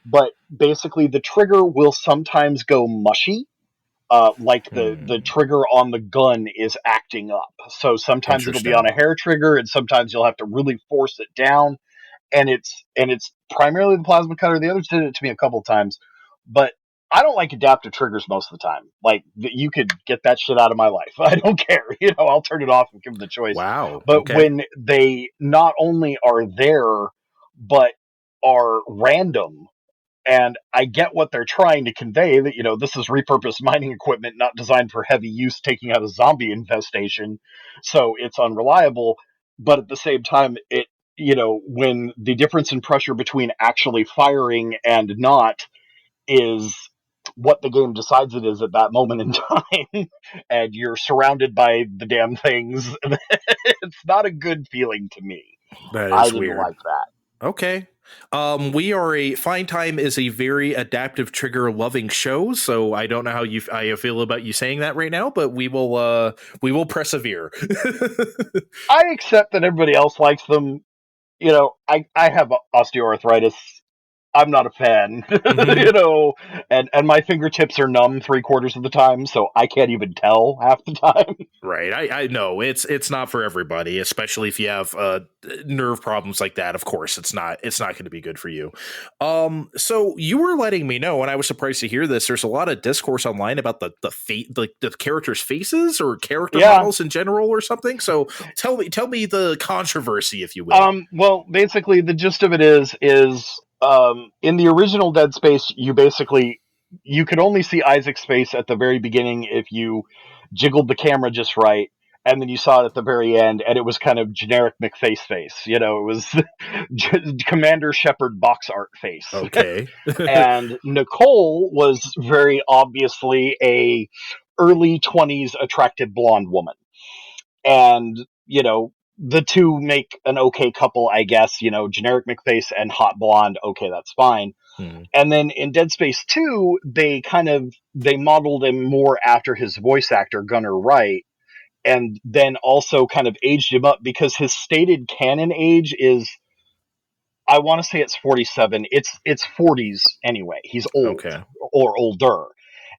But basically, the trigger will sometimes go mushy, like the trigger on the gun is acting up. So sometimes it'll be on a hair trigger, and sometimes you'll have to really force it down. And it's primarily the plasma cutter. The others did it to me a couple of times, but I don't like adaptive triggers most of the time. Like, you could get that shit out of my life. I don't care. You know, I'll turn it off and give them the choice. Wow. But when they not only are there, but are random, and I get what they're trying to convey, that, you know, this is repurposed mining equipment not designed for heavy use taking out a zombie infestation, so it's unreliable. But at the same time, it, you know, when the difference in pressure between actually firing and not is what the game decides it is at that moment in time, and you're surrounded by the damn things, it's not a good feeling to me. That is I didn't weird. like that. Okay. Fine Time is a very adaptive trigger loving show, so I don't know how I feel about you saying that right now, but we will persevere. I accept that everybody else likes them. You know, I have osteoarthritis, I'm not a fan, Mm-hmm. you know, and my fingertips are numb 3/4 of the time, so I can't even tell half the time. Right. I know it's not for everybody, especially if you have nerve problems like that. Of course, it's not going to be good for you. So you were letting me know, and I was surprised to hear this. There's a lot of discourse online about the characters' faces or character Yeah. models in general or something. So tell me the controversy, if you will. Well, basically, the gist of it is in the original Dead Space, you could only see Isaac's face at the very beginning if you jiggled the camera just right, and then you saw it at the very end, and it was kind of generic McFace face. You know, it was Commander Shepard box art face. Okay. And Nicole was very obviously a early 20s attractive blonde woman, and the two make an okay couple, I guess. Generic McFace and hot blonde, okay, that's fine. Hmm. And then in Dead Space 2, they modeled him more after his voice actor Gunnar Wright, and then also kind of aged him up because his stated canon age is, I want to say it's 47. It's 40s anyway. He's old Okay. or older.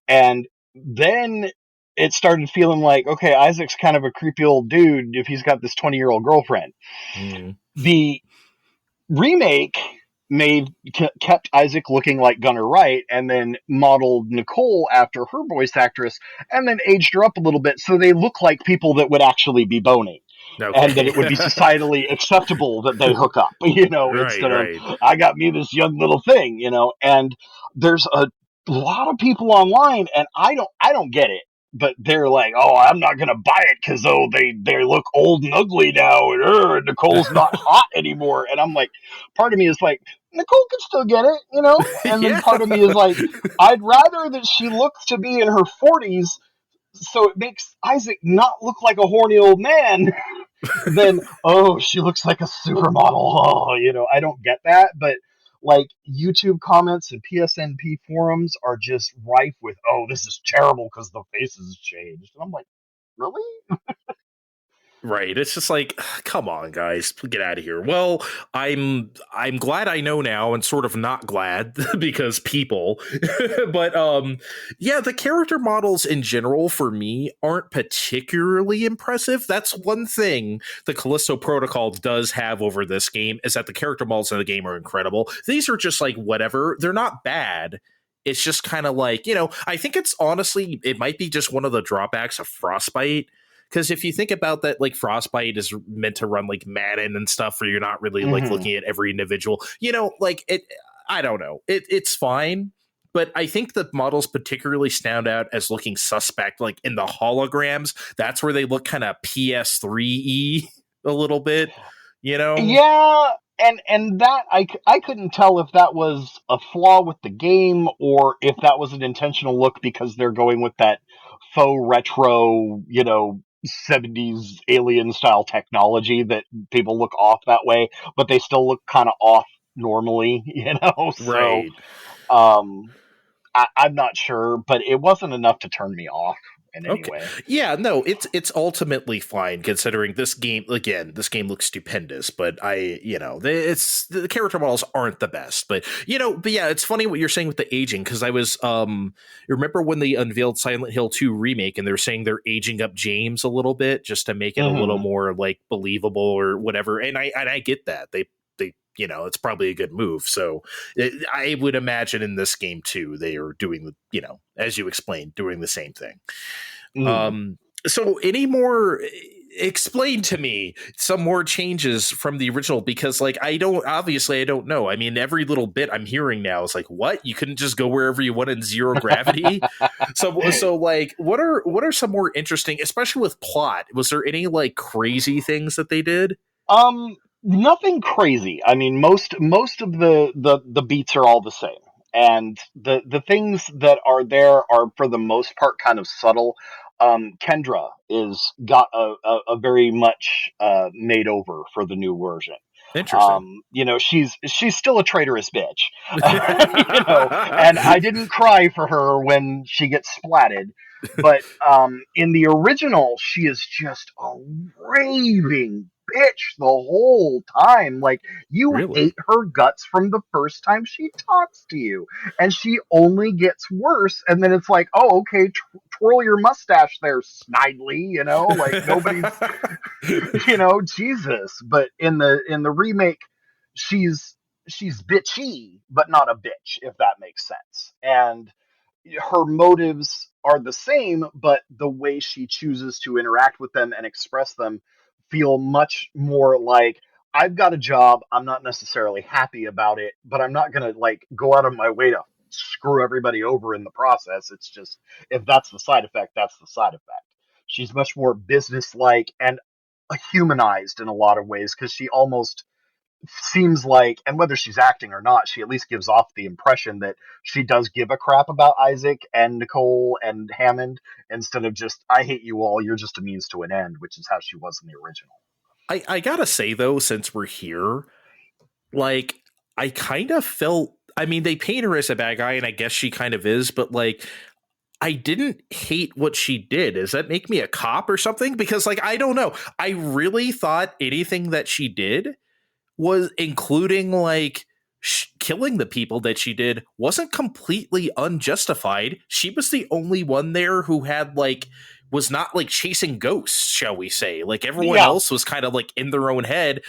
And then it started feeling like, okay, Isaac's kind of a creepy old dude if he's got this 20-year-old girlfriend. Hmm. The remake kept Isaac looking like Gunnar Wright, and then modeled Nicole after her voice actress, and then aged her up a little bit so they look like people that would actually be boning, and that Okay. it would be societally acceptable that they hook up, Right. instead of, Right. I got me this young little thing. And there's a lot of people online, and I don't get it, but they're like, oh, I'm not gonna buy it because, oh, they look old and ugly now, and Nicole's not hot anymore. And I'm like, part of me is like, Nicole could still get it, and then Yeah. part of me is like, I'd rather that she looks to be in her 40s, so it makes Isaac not look like a horny old man, then, oh, she looks like a supermodel. Oh, I don't get that, but like YouTube comments and PSNP forums are just rife with, oh, this is terrible because the faces changed. And I'm like, really? Right. It's just like, come on, guys, get out of here. Well, I'm glad I know now, and sort of not glad because people. But yeah, the character models in general for me aren't particularly impressive. That's one thing the Callisto Protocol does have over this game, is that the character models in the game are incredible. These are just like whatever. They're not bad. It's just kind of like, I think it's honestly, it might be just one of the drawbacks of Frostbite, because if you think about that, like Frostbite is meant to run like Madden and stuff, where you're not really like Mm-hmm. looking at every individual, like it. I don't know. It's fine, but I think the models particularly stand out as looking suspect, like in the holograms. That's where they look kind of PS3 a little bit, you know. Yeah, and that I couldn't tell if that was a flaw with the game or if that was an intentional look because they're going with that faux retro, 70s alien style technology that people look off that way, but they still look kind of off normally, So Right. um I'm not sure, but it wasn't enough to turn me off in any Okay. way. Yeah, no, it's ultimately fine considering this game, again, this game looks stupendous, but it's the character models aren't the best. But yeah, it's funny what you're saying with the aging, because I was remember when they unveiled Silent Hill 2 remake and they're saying they're aging up James a little bit just to make it a little Hmm. more like believable or whatever. And I get that. They it's probably a good move. So I would imagine in this game too, they are doing the, as you explained, doing the same thing. Hmm. Um, so any more, explain to me some more changes from the original, because like I don't know. I mean, every little bit I'm hearing now is like, what? You couldn't just go wherever you want in zero gravity? So like what are some more interesting, especially with plot? Was there any like crazy things that they did? Nothing crazy. I mean, most of the beats are all the same, and the things that are there are for the most part kind of subtle. Kendra is got a very much made over for the new version. Interesting. She's still a traitorous bitch, and I didn't cry for her when she gets splatted, but in the original, she is just a raving bitch the whole time. Like, you Really? hate her guts from the first time she talks to you. And she only gets worse. And then it's like, oh, okay, twirl your mustache there, Snidely, like nobody's, Jesus. But in the remake, she's she's bitchy, but not a bitch, if that makes sense. And her motives are the same, but the way she chooses to interact with them and express them feel much more like, I've got a job, I'm not necessarily happy about it, but I'm not going to like go out of my way to screw everybody over in the process. It's just, if that's the side effect, that's the side effect. She's much more businesslike and humanized in a lot of ways, because she almost seems like, and whether she's acting or not, she at least gives off the impression that she does give a crap about Isaac and Nicole and Hammond, instead of just, I hate you all, you're just a means to an end, which is how she was in the original. I gotta say though, since we're here, like I kind of felt. I mean, they paint her as a bad guy, and I guess she kind of is, but like I didn't hate what she did. Does that make me a cop or something? Because like I don't know. I really thought anything that she did was, including like killing the people that she did, wasn't completely unjustified. She was the only one there who had like was not like chasing ghosts, shall we say. Like everyone Yeah. else was kind of like in their own head.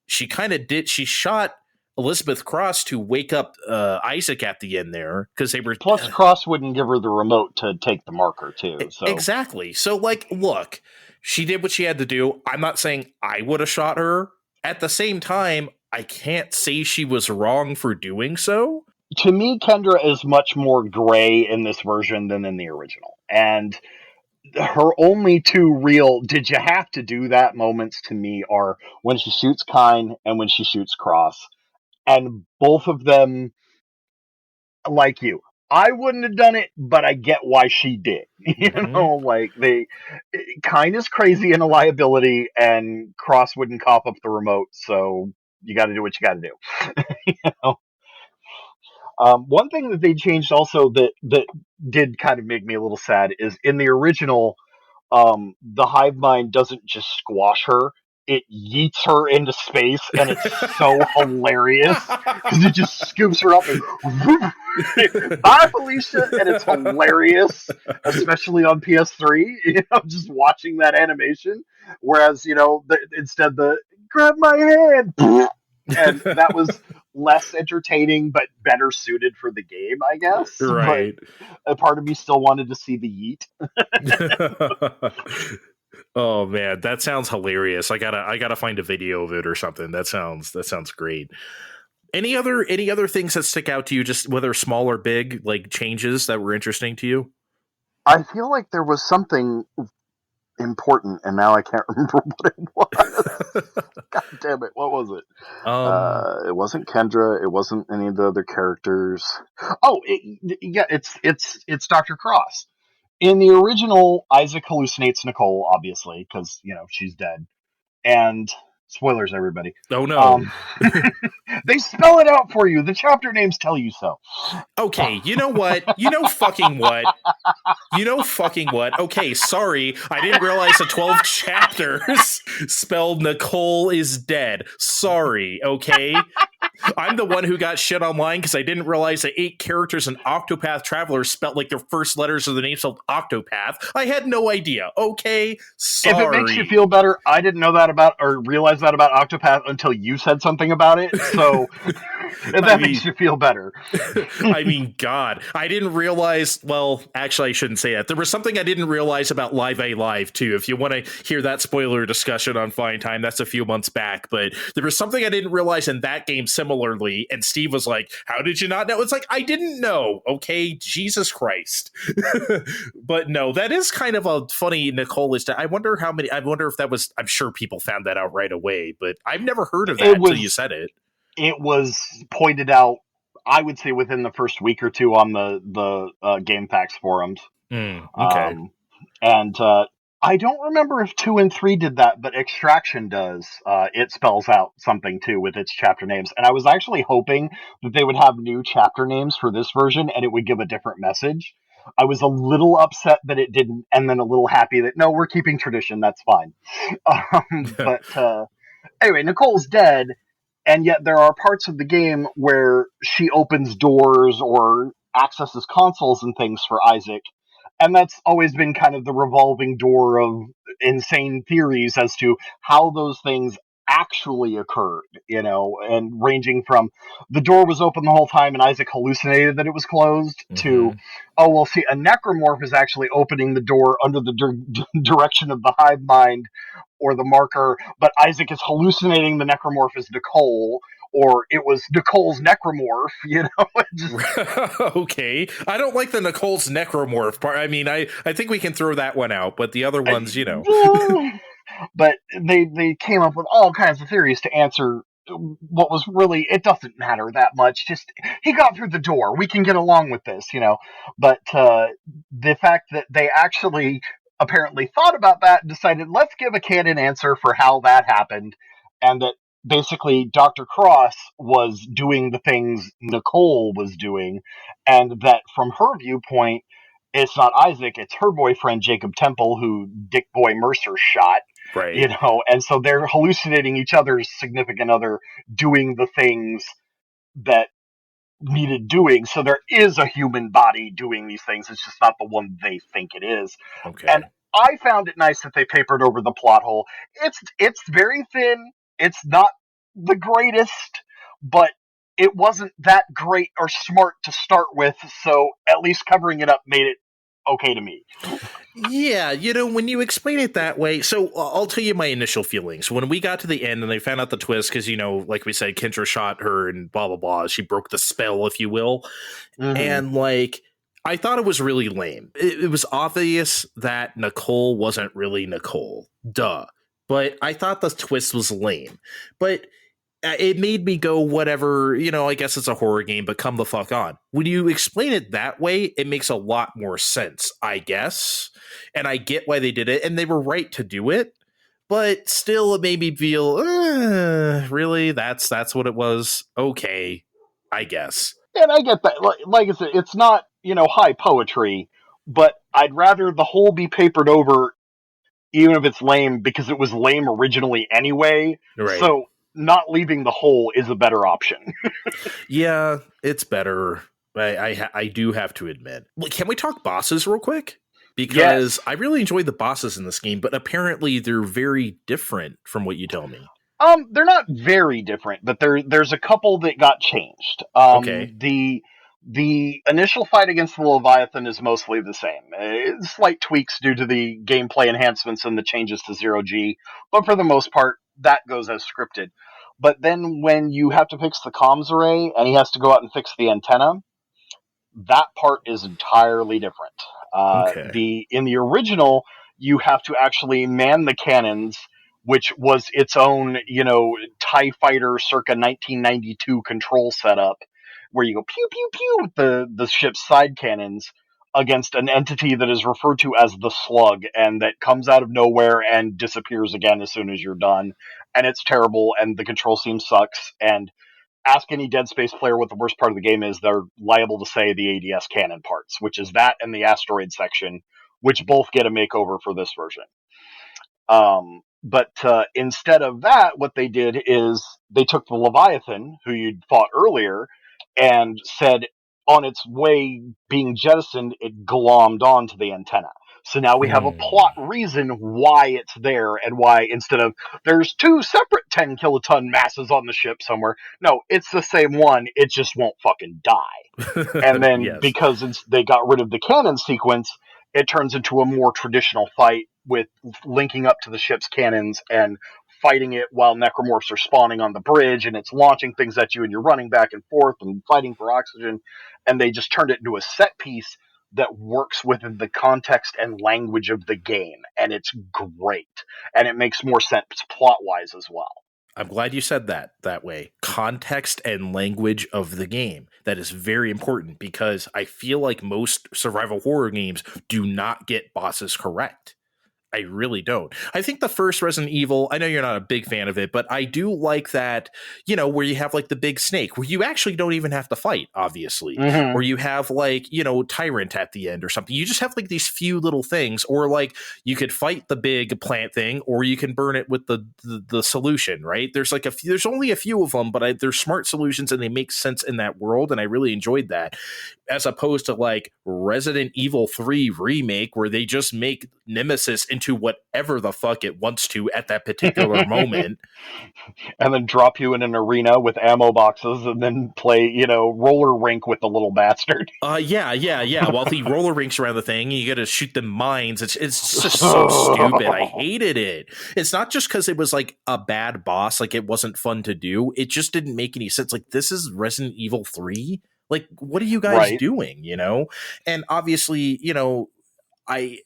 She kind of did. She shot Elizabeth Cross to wake up Isaac at the end there, because they were Plus, Cross wouldn't give her the remote to take the marker too. So exactly. So like, look, she did what she had to do. I'm not saying I would have shot her. At the same time, I can't say she was wrong for doing so. to me, Kendra is much more gray in this version than in the original. And her only two real did you have to do that moments to me are when she shoots Kine and when she shoots Cross. And both of them, like you, I wouldn't have done it, but I get why she did. Mm-hmm. Like they Kine is crazy and a liability, and Cross wouldn't cough up the remote, so you got to do what you got to do. you know? One thing that they changed also that did kind of make me a little sad is in the original, the hive mind doesn't just squash her; it yeets her into space, and it's so hilarious because it just scoops her up and bye, Felicia, and it's hilarious, especially on PS3. Just watching that animation. Whereas, instead the grab my hand, and that was less entertaining but better suited for the game, I guess. But Right. a part of me still wanted to see the yeet. Oh man, that sounds hilarious. I gotta find a video of it or something. That sounds great. Any other things that stick out to you, just whether small or big, like changes that were interesting to you? I feel like there was something important, and now I can't remember what it was. God damn it! What was it? um It wasn't Kendra. It wasn't any of the other characters. Oh, yeah, it's Dr. Cross. In the original, Isaac hallucinates Nicole, obviously, because she's dead. And spoilers, everybody. oh no. Um, they spell it out for you. The chapter names tell you so. Okay, you know what? You know fucking what? Okay, sorry. I didn't realize the 12 chapters spelled Nicole is dead. Sorry, okay? I'm the one who got shit online because I didn't realize that 8 characters in Octopath Traveler spelled like their first letters of the name spelled Octopath. I had no idea. Okay, If it makes you sorry. feel better, I didn't know that about or realize that about Octopath until you said something about it. So if I that makes mean, you feel better. I mean, God, I didn't realize. Well, actually, I shouldn't say that. There was something I didn't realize about Live A Live too. If you want to hear that spoiler discussion on Fine Time, that's a few months back. But there was something I didn't realize in that game similarly. And Steve was like, "How did you not know?" It's like I didn't know. Okay, Jesus Christ. But no, that is kind of a funny Nicole is. I wonder how many. I wonder if that was. I'm sure people found that out right away, but I've never heard of It that till you was said it. it was pointed out, I would say, within the first week or two on the GameFAQs forums. Okay. Um, and I don't remember if 2 and 3 did that, but Extraction does. It spells out something too with its chapter names. And I was actually hoping that they would have new chapter names for this version and it would give a different message. I was a little upset that it didn't, and then a little happy that no, we're keeping tradition. That's fine. But Anyway, Nicole's dead, and yet there are parts of the game where she opens doors or accesses consoles and things for Isaac. And that's always been kind of the revolving door of insane theories as to how those things actually occurred, and ranging from the door was open the whole time and Isaac hallucinated that it was closed to, Mm-hmm. oh, well, see, a necromorph is actually opening the door under the direction of the hive mind or the marker, but Isaac is hallucinating the necromorph as Nicole, or it was Nicole's necromorph, just, Okay. I don't like the Nicole's necromorph part. I mean, I think we can throw that one out, but the other ones, but they came up with all kinds of theories to answer what was really, it doesn't matter that much, just he got through the door, we can get along with this, but the fact that they actually apparently thought about that and decided, let's give a canon answer for how that happened, and that basically Dr. Cross was doing the things Nicole was doing, and that from her viewpoint, it's not Isaac, it's her boyfriend Jacob Temple, who Dick Boy Mercer shot, right. and so they're hallucinating each other's significant other doing the things that needed doing. So there is a human body doing these things. It's just not the one they think it is. And Okay. I found it nice that they papered over the plot hole. It's very thin. It's not the greatest, but it wasn't that great or smart to start with. So at least covering it up made it okay to me. Yeah, when you explain it that way, so I'll tell you my initial feelings. When we got to the end and they found out the twist, because, like we said, Kendra shot her and blah, blah, blah. She broke the spell, if you will. Mm-hmm. And, I thought it was really lame. It was obvious that Nicole wasn't really Nicole. Duh. But I thought the twist was lame. But it made me go, whatever, I guess it's a horror game, but come the fuck on. When you explain it that way, it makes a lot more sense, I guess. And I get why they did it, and they were right to do it. But still, it made me feel, really? That's what it was? Okay, I guess. And I get that. Like I said, it's not, high poetry, but I'd rather the whole be papered over, even if it's lame, because it was lame originally anyway. Right. So not leaving the hole is a better option. Yeah, it's better. I do have to admit. Can we talk bosses real quick? Yes. Because I really enjoy the bosses in this game, but apparently they're very different from what you tell me. They're not very different, but there's a couple that got changed. Okay. The initial fight against the Leviathan is mostly the same. Slight tweaks due to the gameplay enhancements and the changes to zero G, but for the most part, that goes as scripted. But then when you have to fix the comms array and he has to go out and fix the antenna, that part is entirely different. Okay. The In the original, you have to actually man the cannons, which was its own, TIE fighter circa 1992 control setup, where you go pew pew pew with the ship's side cannons against an entity that is referred to as the Slug, and that comes out of nowhere and disappears again as soon as you're done. And it's terrible, and the control scheme sucks, and ask any Dead Space player what the worst part of the game is, they're liable to say the ADS cannon parts, which is that and the asteroid section, which both get a makeover for this version. But instead of that, what they did is they took the Leviathan, who you'd fought earlier, and said on its way being jettisoned, it glommed onto the antenna. So now we have a plot reason why it's there, and why instead of there's two separate 10 kiloton masses on the ship somewhere, no, it's the same one, it just won't fucking die. And then Yes. because they got rid of the cannon sequence, it turns into a more traditional fight with linking up to the ship's cannons and fighting it while necromorphs are spawning on the bridge, and it's launching things at you and you're running back and forth and fighting for oxygen. And they just turned it into a set piece that works within the context and language of the game, and it's great, and it makes more sense plot wise as well. I'm glad you said that way. Context and language of the game. That is very important because I feel like most survival horror games do not get bosses correct. I really don't. I think the first Resident Evil, I know you're not a big fan of it, but I do like that, where you have like the big snake, where you actually don't even have to fight, obviously, Mm-hmm. or you have like, Tyrant at the end or something. You just have like these few little things, or like you could fight the big plant thing, or you can burn it with the solution, right? There's like there's only a few of them, but they're smart solutions and they make sense in that world. And I really enjoyed that, as opposed to like Resident Evil 3 remake, where they just make Nemesis into whatever the fuck it wants to at that particular moment. And then drop you in an arena with ammo boxes and then play, roller rink with the little bastard. Yeah. While he roller rinks around the thing, you got to shoot them mines. It's just so stupid. I hated it. It's not just because it was like a bad boss, like it wasn't fun to do. It just didn't make any sense. Like, this is Resident Evil 3. Like, what are you guys doing? And obviously, I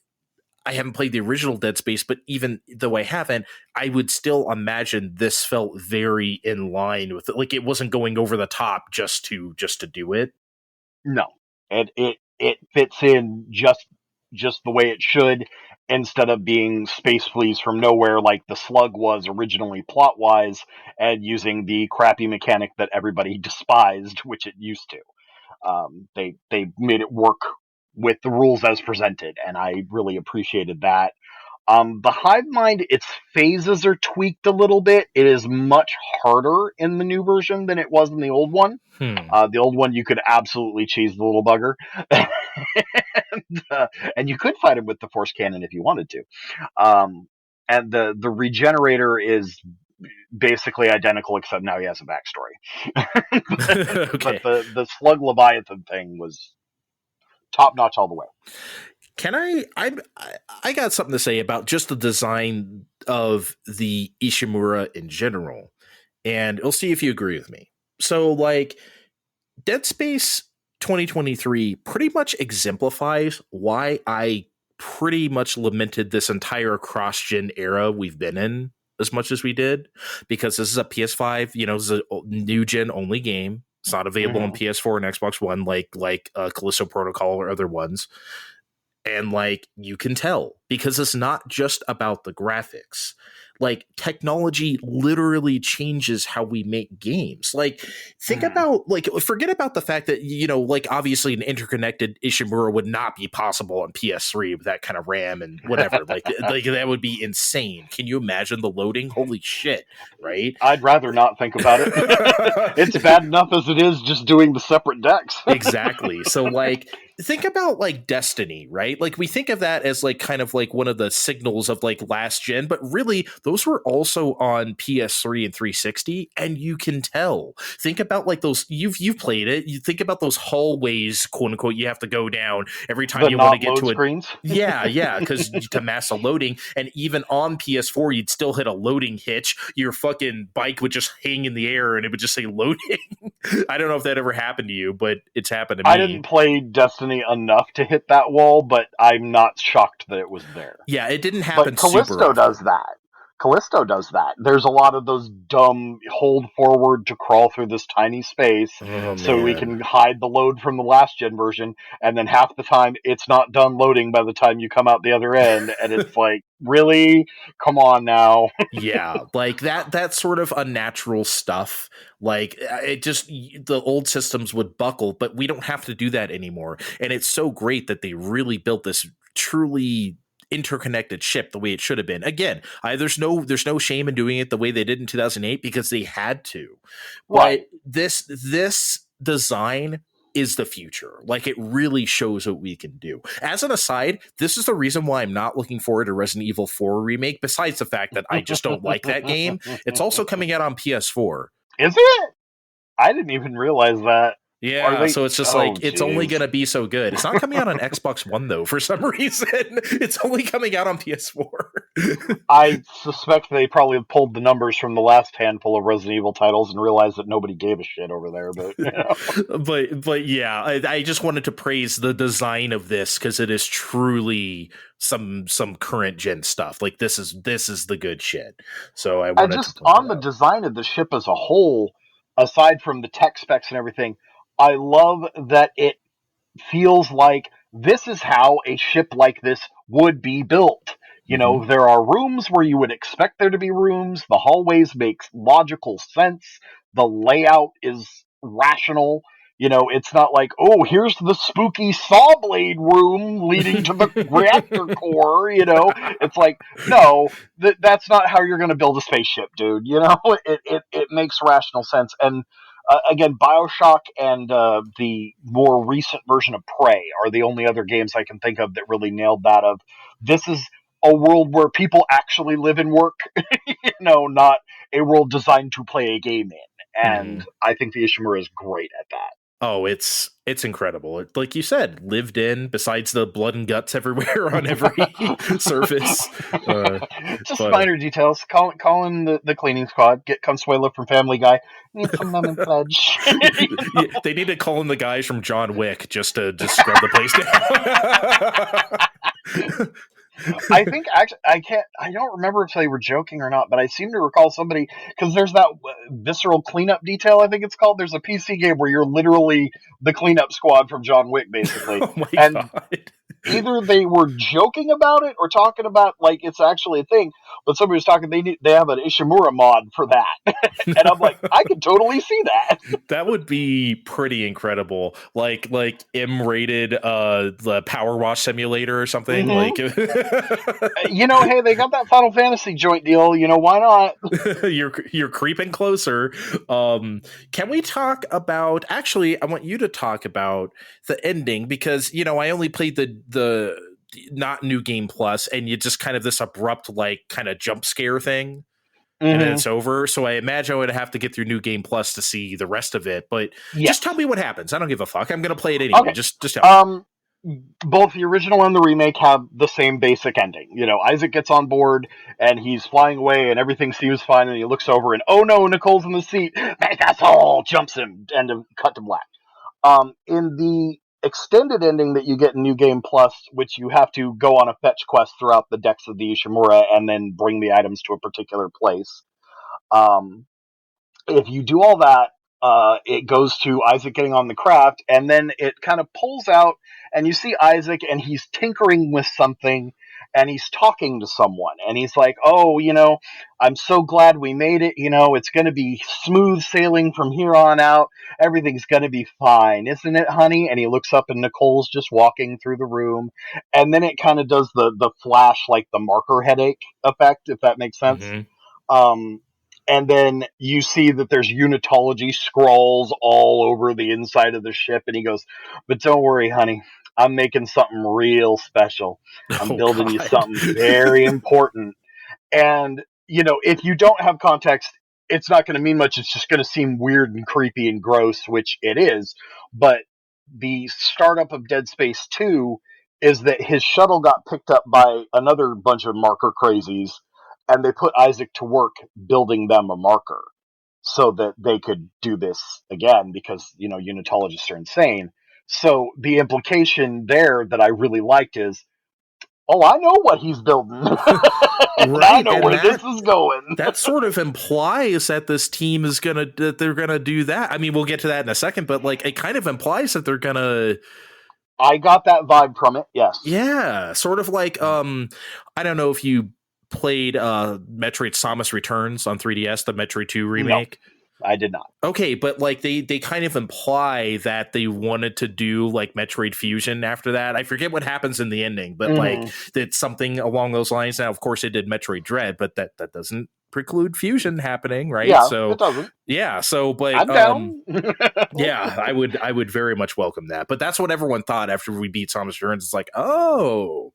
haven't played the original Dead Space, but even though I haven't, I would still imagine this felt very in line with it. Like, it wasn't going over the top just to do it. No, it fits in just the way it should, instead of being space fleas from nowhere like the Slug was originally plot wise, and using the crappy mechanic that everybody despised, which it used to. They made it work with the rules as presented, and I really appreciated that. The hive mind, its phases are tweaked a little bit. It is much harder in the new version than it was in the old one. The old one, you could absolutely cheese the little bugger, and you could fight him with the force cannon if you wanted to. And the regenerator is basically identical, except now he has a backstory. Okay. But the slug leviathan thing was top notch all the way. Can I got something to say about just the design of the Ishimura in general, and we'll see if you agree with me. So, like, Dead Space 2023 pretty much exemplifies why I pretty much lamented this entire cross-gen era we've been in as much as we did, because this is a PS5, this is a new gen only game. It's not available on PS4 and Xbox One like Callisto Protocol or other ones. And like, you can tell, because it's not just about the graphics. Like, technology literally changes how we make games. Like, think about, like, forget about the fact that, like, obviously an interconnected Ishimura would not be possible on PS3 with that kind of RAM and whatever. like that would be insane. Can you imagine the loading? Holy shit, right? I'd rather not think about it. It's bad enough as it is just doing the separate decks. Exactly. So, like, think about like Destiny, right? Like, we think of that as like kind of like one of the signals of like last gen, but really those were also on PS3 and 360, and you can tell. Think about like those, you've played it. You think about those hallways, quote unquote, you have to go down every time you want to get to screens. Yeah, because to mass a loading, and even on PS4, you'd still hit a loading hitch. Your fucking bike would just hang in the air and it would just say loading. I don't know if that ever happened to you, but it's happened to me. I didn't play Destiny enough to hit that wall, but I'm not shocked that it was there. Yeah, it didn't happen. But Callisto does that. Callisto does that. There's a lot of those dumb hold forward to crawl through this tiny space so we can hide the load from the last gen version, and then half the time it's not done loading by the time you come out the other end, and it's like, really? Come on now. Yeah, like that sort of unnatural stuff. Like, it just, the old systems would buckle, but we don't have to do that anymore. And it's so great that they really built this truly interconnected ship the way it should have been. Again, there's no shame in doing it the way they did in 2008, because they had to. Right. But this design is the future. Like, it really shows what we can do. As an aside, this is the reason why I'm not looking forward to Resident Evil 4 remake, besides the fact that I just don't like that game. It's also coming out on PS4. Is it? I didn't even realize that. Yeah, so it's just it's only going to be so good. It's not coming out on Xbox One, though, for some reason. It's only coming out on PS4. I suspect they probably pulled the numbers from the last handful of Resident Evil titles and realized that nobody gave a shit over there. But but yeah, I just wanted to praise the design of this, because it is truly some current gen stuff. Like, this is the good shit. So I wanted just to on the design of the ship as a whole, aside from the tech specs and everything, I love that it feels like this is how a ship like this would be built. There are rooms where you would expect there to be rooms. The hallways make logical sense. The layout is rational. It's not like, oh, here's the spooky saw blade room leading to the reactor core. It's like, no, that's not how you're going to build a spaceship, dude. It makes rational sense. And again, Bioshock and the more recent version of Prey are the only other games I can think of that really nailed that. Of this is a world where people actually live and work, not a world designed to play a game in. And I think the Ishimura is great at that. Oh, it's incredible. Like you said, lived in, besides the blood and guts everywhere on every surface. Just minor details. Calling the cleaning squad. Get Consuelo from Family Guy. Need some lemon pledge. They need to call in the guys from John Wick just to scrub the place down. I think actually I don't remember if they were joking or not, but I seem to recall somebody, because there's that visceral cleanup detail, I think it's called. There's a PC game where you're literally the cleanup squad from John Wick, basically. Oh my God. Either they were joking about it or talking about like it's actually a thing, but somebody was talking they have an Ishimura mod for that. And I'm like, I could totally see that. That would be pretty incredible. Like M-rated the Power Wash Simulator or something. Like hey, they got that Final Fantasy joint deal, why not? You're creeping closer. Can we talk about, actually I want you to talk about the ending, because I only played the not New Game Plus, and you just kind of this abrupt like kind of jump scare thing, and then it's over. So I imagine I would have to get through New Game Plus to see the rest of it. But just tell me what happens. I don't give a fuck. I'm going to play it anyway. Okay. Just tell me. Both the original and the remake have the same basic ending. Isaac gets on board and he's flying away and everything seems fine, and he looks over and, oh no, Nicole's in the seat. Make us all, jumps him, and cut to black. In the extended ending that you get in New Game Plus, which you have to go on a fetch quest throughout the decks of the Ishimura and then bring the items to a particular place. If you do all that, it goes to Isaac getting on the craft, and then it kind of pulls out, and you see Isaac, and he's tinkering with something, and he's talking to someone, and he's like, oh, I'm so glad we made it, it's going to be smooth sailing from here on out, everything's going to be fine, isn't it, honey? And he looks up, and Nicole's just walking through the room, and then it kind of does the flash, like the marker headache effect, if that makes sense. And then you see that there's unitology scrawls all over the inside of the ship. And he goes, but don't worry, honey. I'm making something real special. I'm building you something very important. And, if you don't have context, it's not going to mean much. It's just going to seem weird and creepy and gross, which it is. But the startup of Dead Space 2 is that his shuttle got picked up by another bunch of marker crazies, and they put Isaac to work building them a marker so that they could do this again, because, unitologists are insane. So the implication there that I really liked is, oh, I know what he's building. Right. I know where this is going. That sort of implies that this team is that they're gonna do that. I mean, we'll get to that in a second, but like it kind of implies that they're gonna. I got that vibe from it. Yes. Yeah, sort of like I don't know if you played Metroid Samus Returns on 3DS, the Metroid 2 remake. No, I did not. Okay, but like they kind of imply that they wanted to do like Metroid Fusion after that. I forget what happens in the ending, but like it's something along those lines. Now, of course, it did Metroid Dread, but that doesn't preclude Fusion happening, right? Yeah, so it doesn't. Yeah, so but I'm down. Yeah, I would very much welcome that. But that's what everyone thought after we beat Samus Returns. It's like, oh,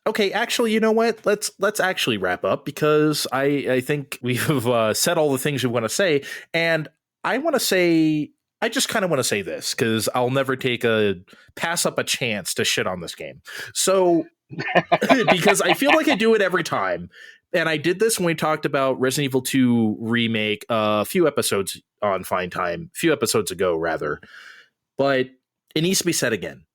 okay. Actually, you know what? Let's actually wrap up, because I think we've said all the things we want to say, and I just kind of want to say this, because I'll never pass up a chance to shit on this game. So because I feel like I do it every time. And I did this when we talked about Resident Evil 2 remake a few episodes ago, rather. But it needs to be said again.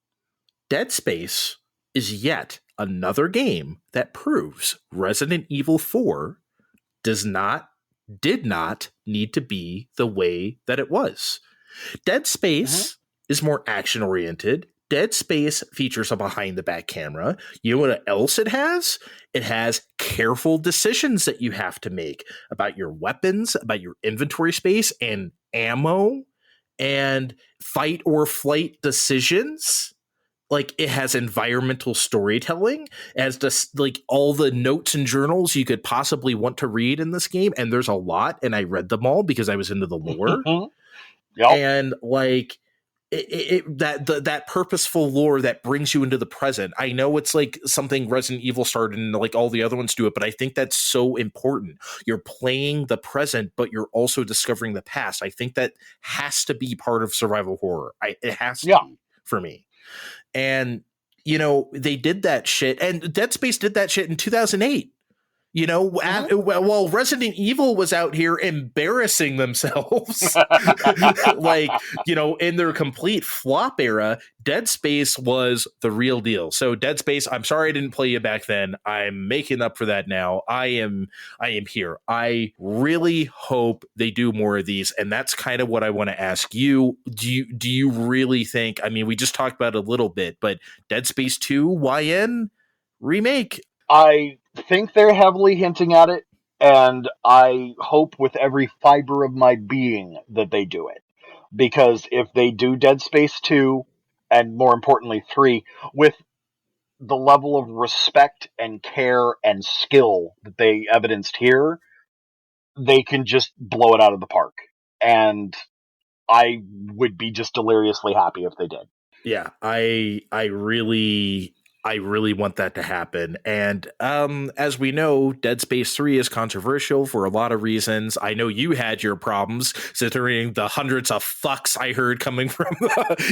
Dead Space is yet another game that proves Resident Evil 4 did not need to be the way that it was. Dead Space is more action-oriented. Dead Space features a behind the back camera. You know what else it has? It has careful decisions that you have to make about your weapons, about your inventory space and ammo, and fight or flight decisions. Like, it has environmental storytelling, as just like all the notes and journals you could possibly want to read in this game. And there's a lot, and I read them all because I was into the lore. Yep. And like that purposeful lore that brings you into the present. I know it's like something Resident Evil started and like all the other ones do it, but I think that's so important. You're playing the present, but you're also discovering the past. I think that has to be part of survival horror. It has to be for me. And you know, they did that shit, and Dead Space did that shit in 2008. You know, while Resident Evil was out here embarrassing themselves, like, you know, in their complete flop era, Dead Space was the real deal. So Dead Space, I'm sorry I didn't play you back then. I'm making up for that now. I am here. I really hope they do more of these. And that's kind of what I want to ask you. Do you really think, I mean, we just talked about it a little bit, but Dead Space 2 YN remake? I think they're heavily hinting at it, and I hope with every fiber of my being that they do it. Because if they do Dead Space 2, and more importantly 3, with the level of respect and care and skill that they evidenced here, they can just blow it out of the park. And I would be just deliriously happy if they did. Yeah, I really want that to happen. And as we know, Dead Space 3 is controversial for a lot of reasons. I know you had your problems considering the hundreds of fucks I heard coming from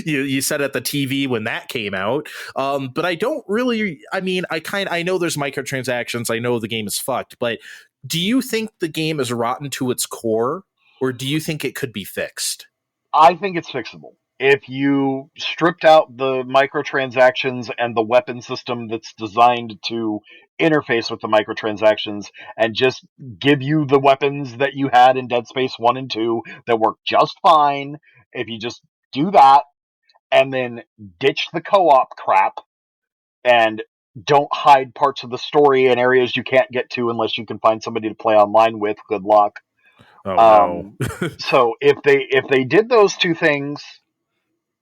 you said at the TV when that came out. But I don't really, I mean, I know there's microtransactions. I know the game is fucked, but do you think the game is rotten to its core, or do you think it could be fixed? I think it's fixable. If you stripped out the microtransactions and the weapon system that's designed to interface with the microtransactions and just give you the weapons that you had in Dead Space 1 and 2 that work just fine, if you just do that and then ditch the co-op crap and don't hide parts of the story in areas you can't get to unless you can find somebody to play online with, good luck. Oh no. So if they did those two things,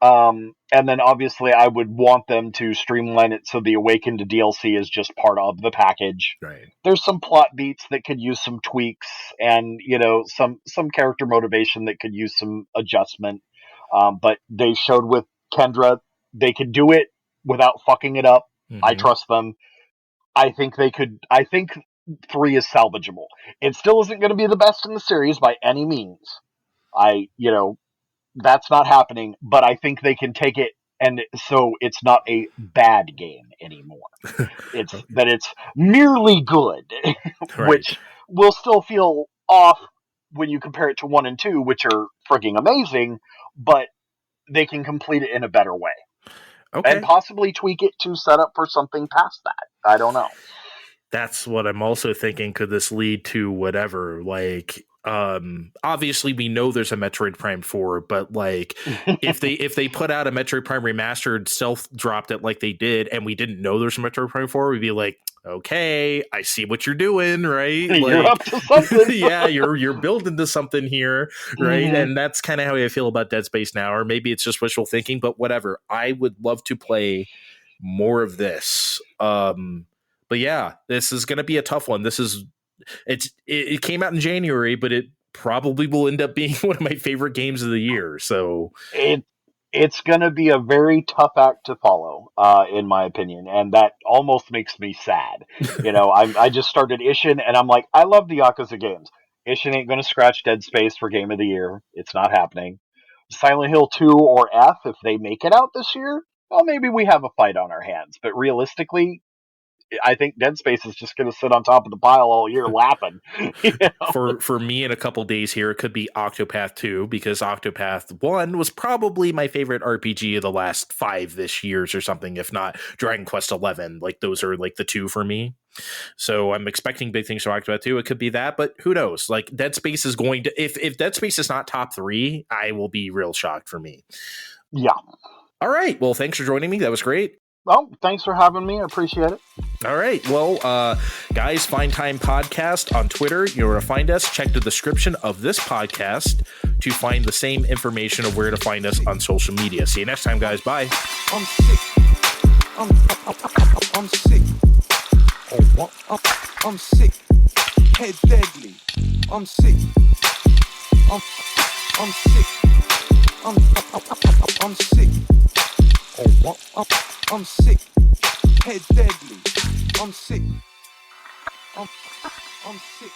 and then obviously I would want them to streamline it so the Awakened DLC is just part of the package. Right. There's some plot beats that could use some tweaks, and you know some character motivation that could use some adjustment. But they showed with Kendra they could do it without fucking it up. Mm-hmm. I trust them. I think they could. I think 3 is salvageable. It still isn't going to be the best in the series by any means. That's not happening, but I think they can take it, and so it's not a bad game anymore. It's that it's merely good, Right. which will still feel off when you compare it to 1 and 2, which are frigging amazing, but they can complete it in a better way. Okay. And possibly tweak it to set up for something past that. I don't know. That's what I'm also thinking. Could this lead to whatever? Like, obviously we know there's a Metroid Prime 4, but like if they put out a Metroid Prime remastered, self-dropped it like they did, and we didn't know there's a Metroid Prime 4, we'd be like, okay, I see what you're doing, right? Like, you're up to something. Yeah, you're building to something here, right? Mm-hmm. And that's kind of how I feel about Dead Space now, or maybe it's just wishful thinking, but whatever. I would love to play more of this. But yeah, this is going to be a tough one. It came out in January, but it probably will end up being one of my favorite games of the year. So it's going to be a very tough act to follow, in my opinion, and that almost makes me sad. You know, I just started Ishin, and I'm like, I love the Yakuza games. Ishin ain't going to scratch Dead Space for Game of the Year. It's not happening. Silent Hill 2 or F, if they make it out this year, well, maybe we have a fight on our hands. But realistically, I think Dead Space is just going to sit on top of the pile all year laughing. You know? For me, in a couple days here, it could be Octopath 2, because Octopath 1 was probably my favorite RPG of the last 5 years or something, if not Dragon Quest 11. Like, those are like the two for me. So I'm expecting big things from Octopath 2. It could be that, but who knows? Like, Dead Space is going to, if Dead Space is not top 3, I will be real shocked for me. Yeah. All right. Well, thanks for joining me. That was great. Well, thanks for having me. I appreciate it. All right. Well, guys, Find Time Podcast on Twitter. You're going to find us. Check the description of this podcast to find the same information of where to find us on social media. See you next time, guys. Bye. I'm sick. I'm sick. I'm sick. Head deadly. I'm sick. I'm sick. I'm sick. I'm sick. Head deadly. I'm sick. I'm sick.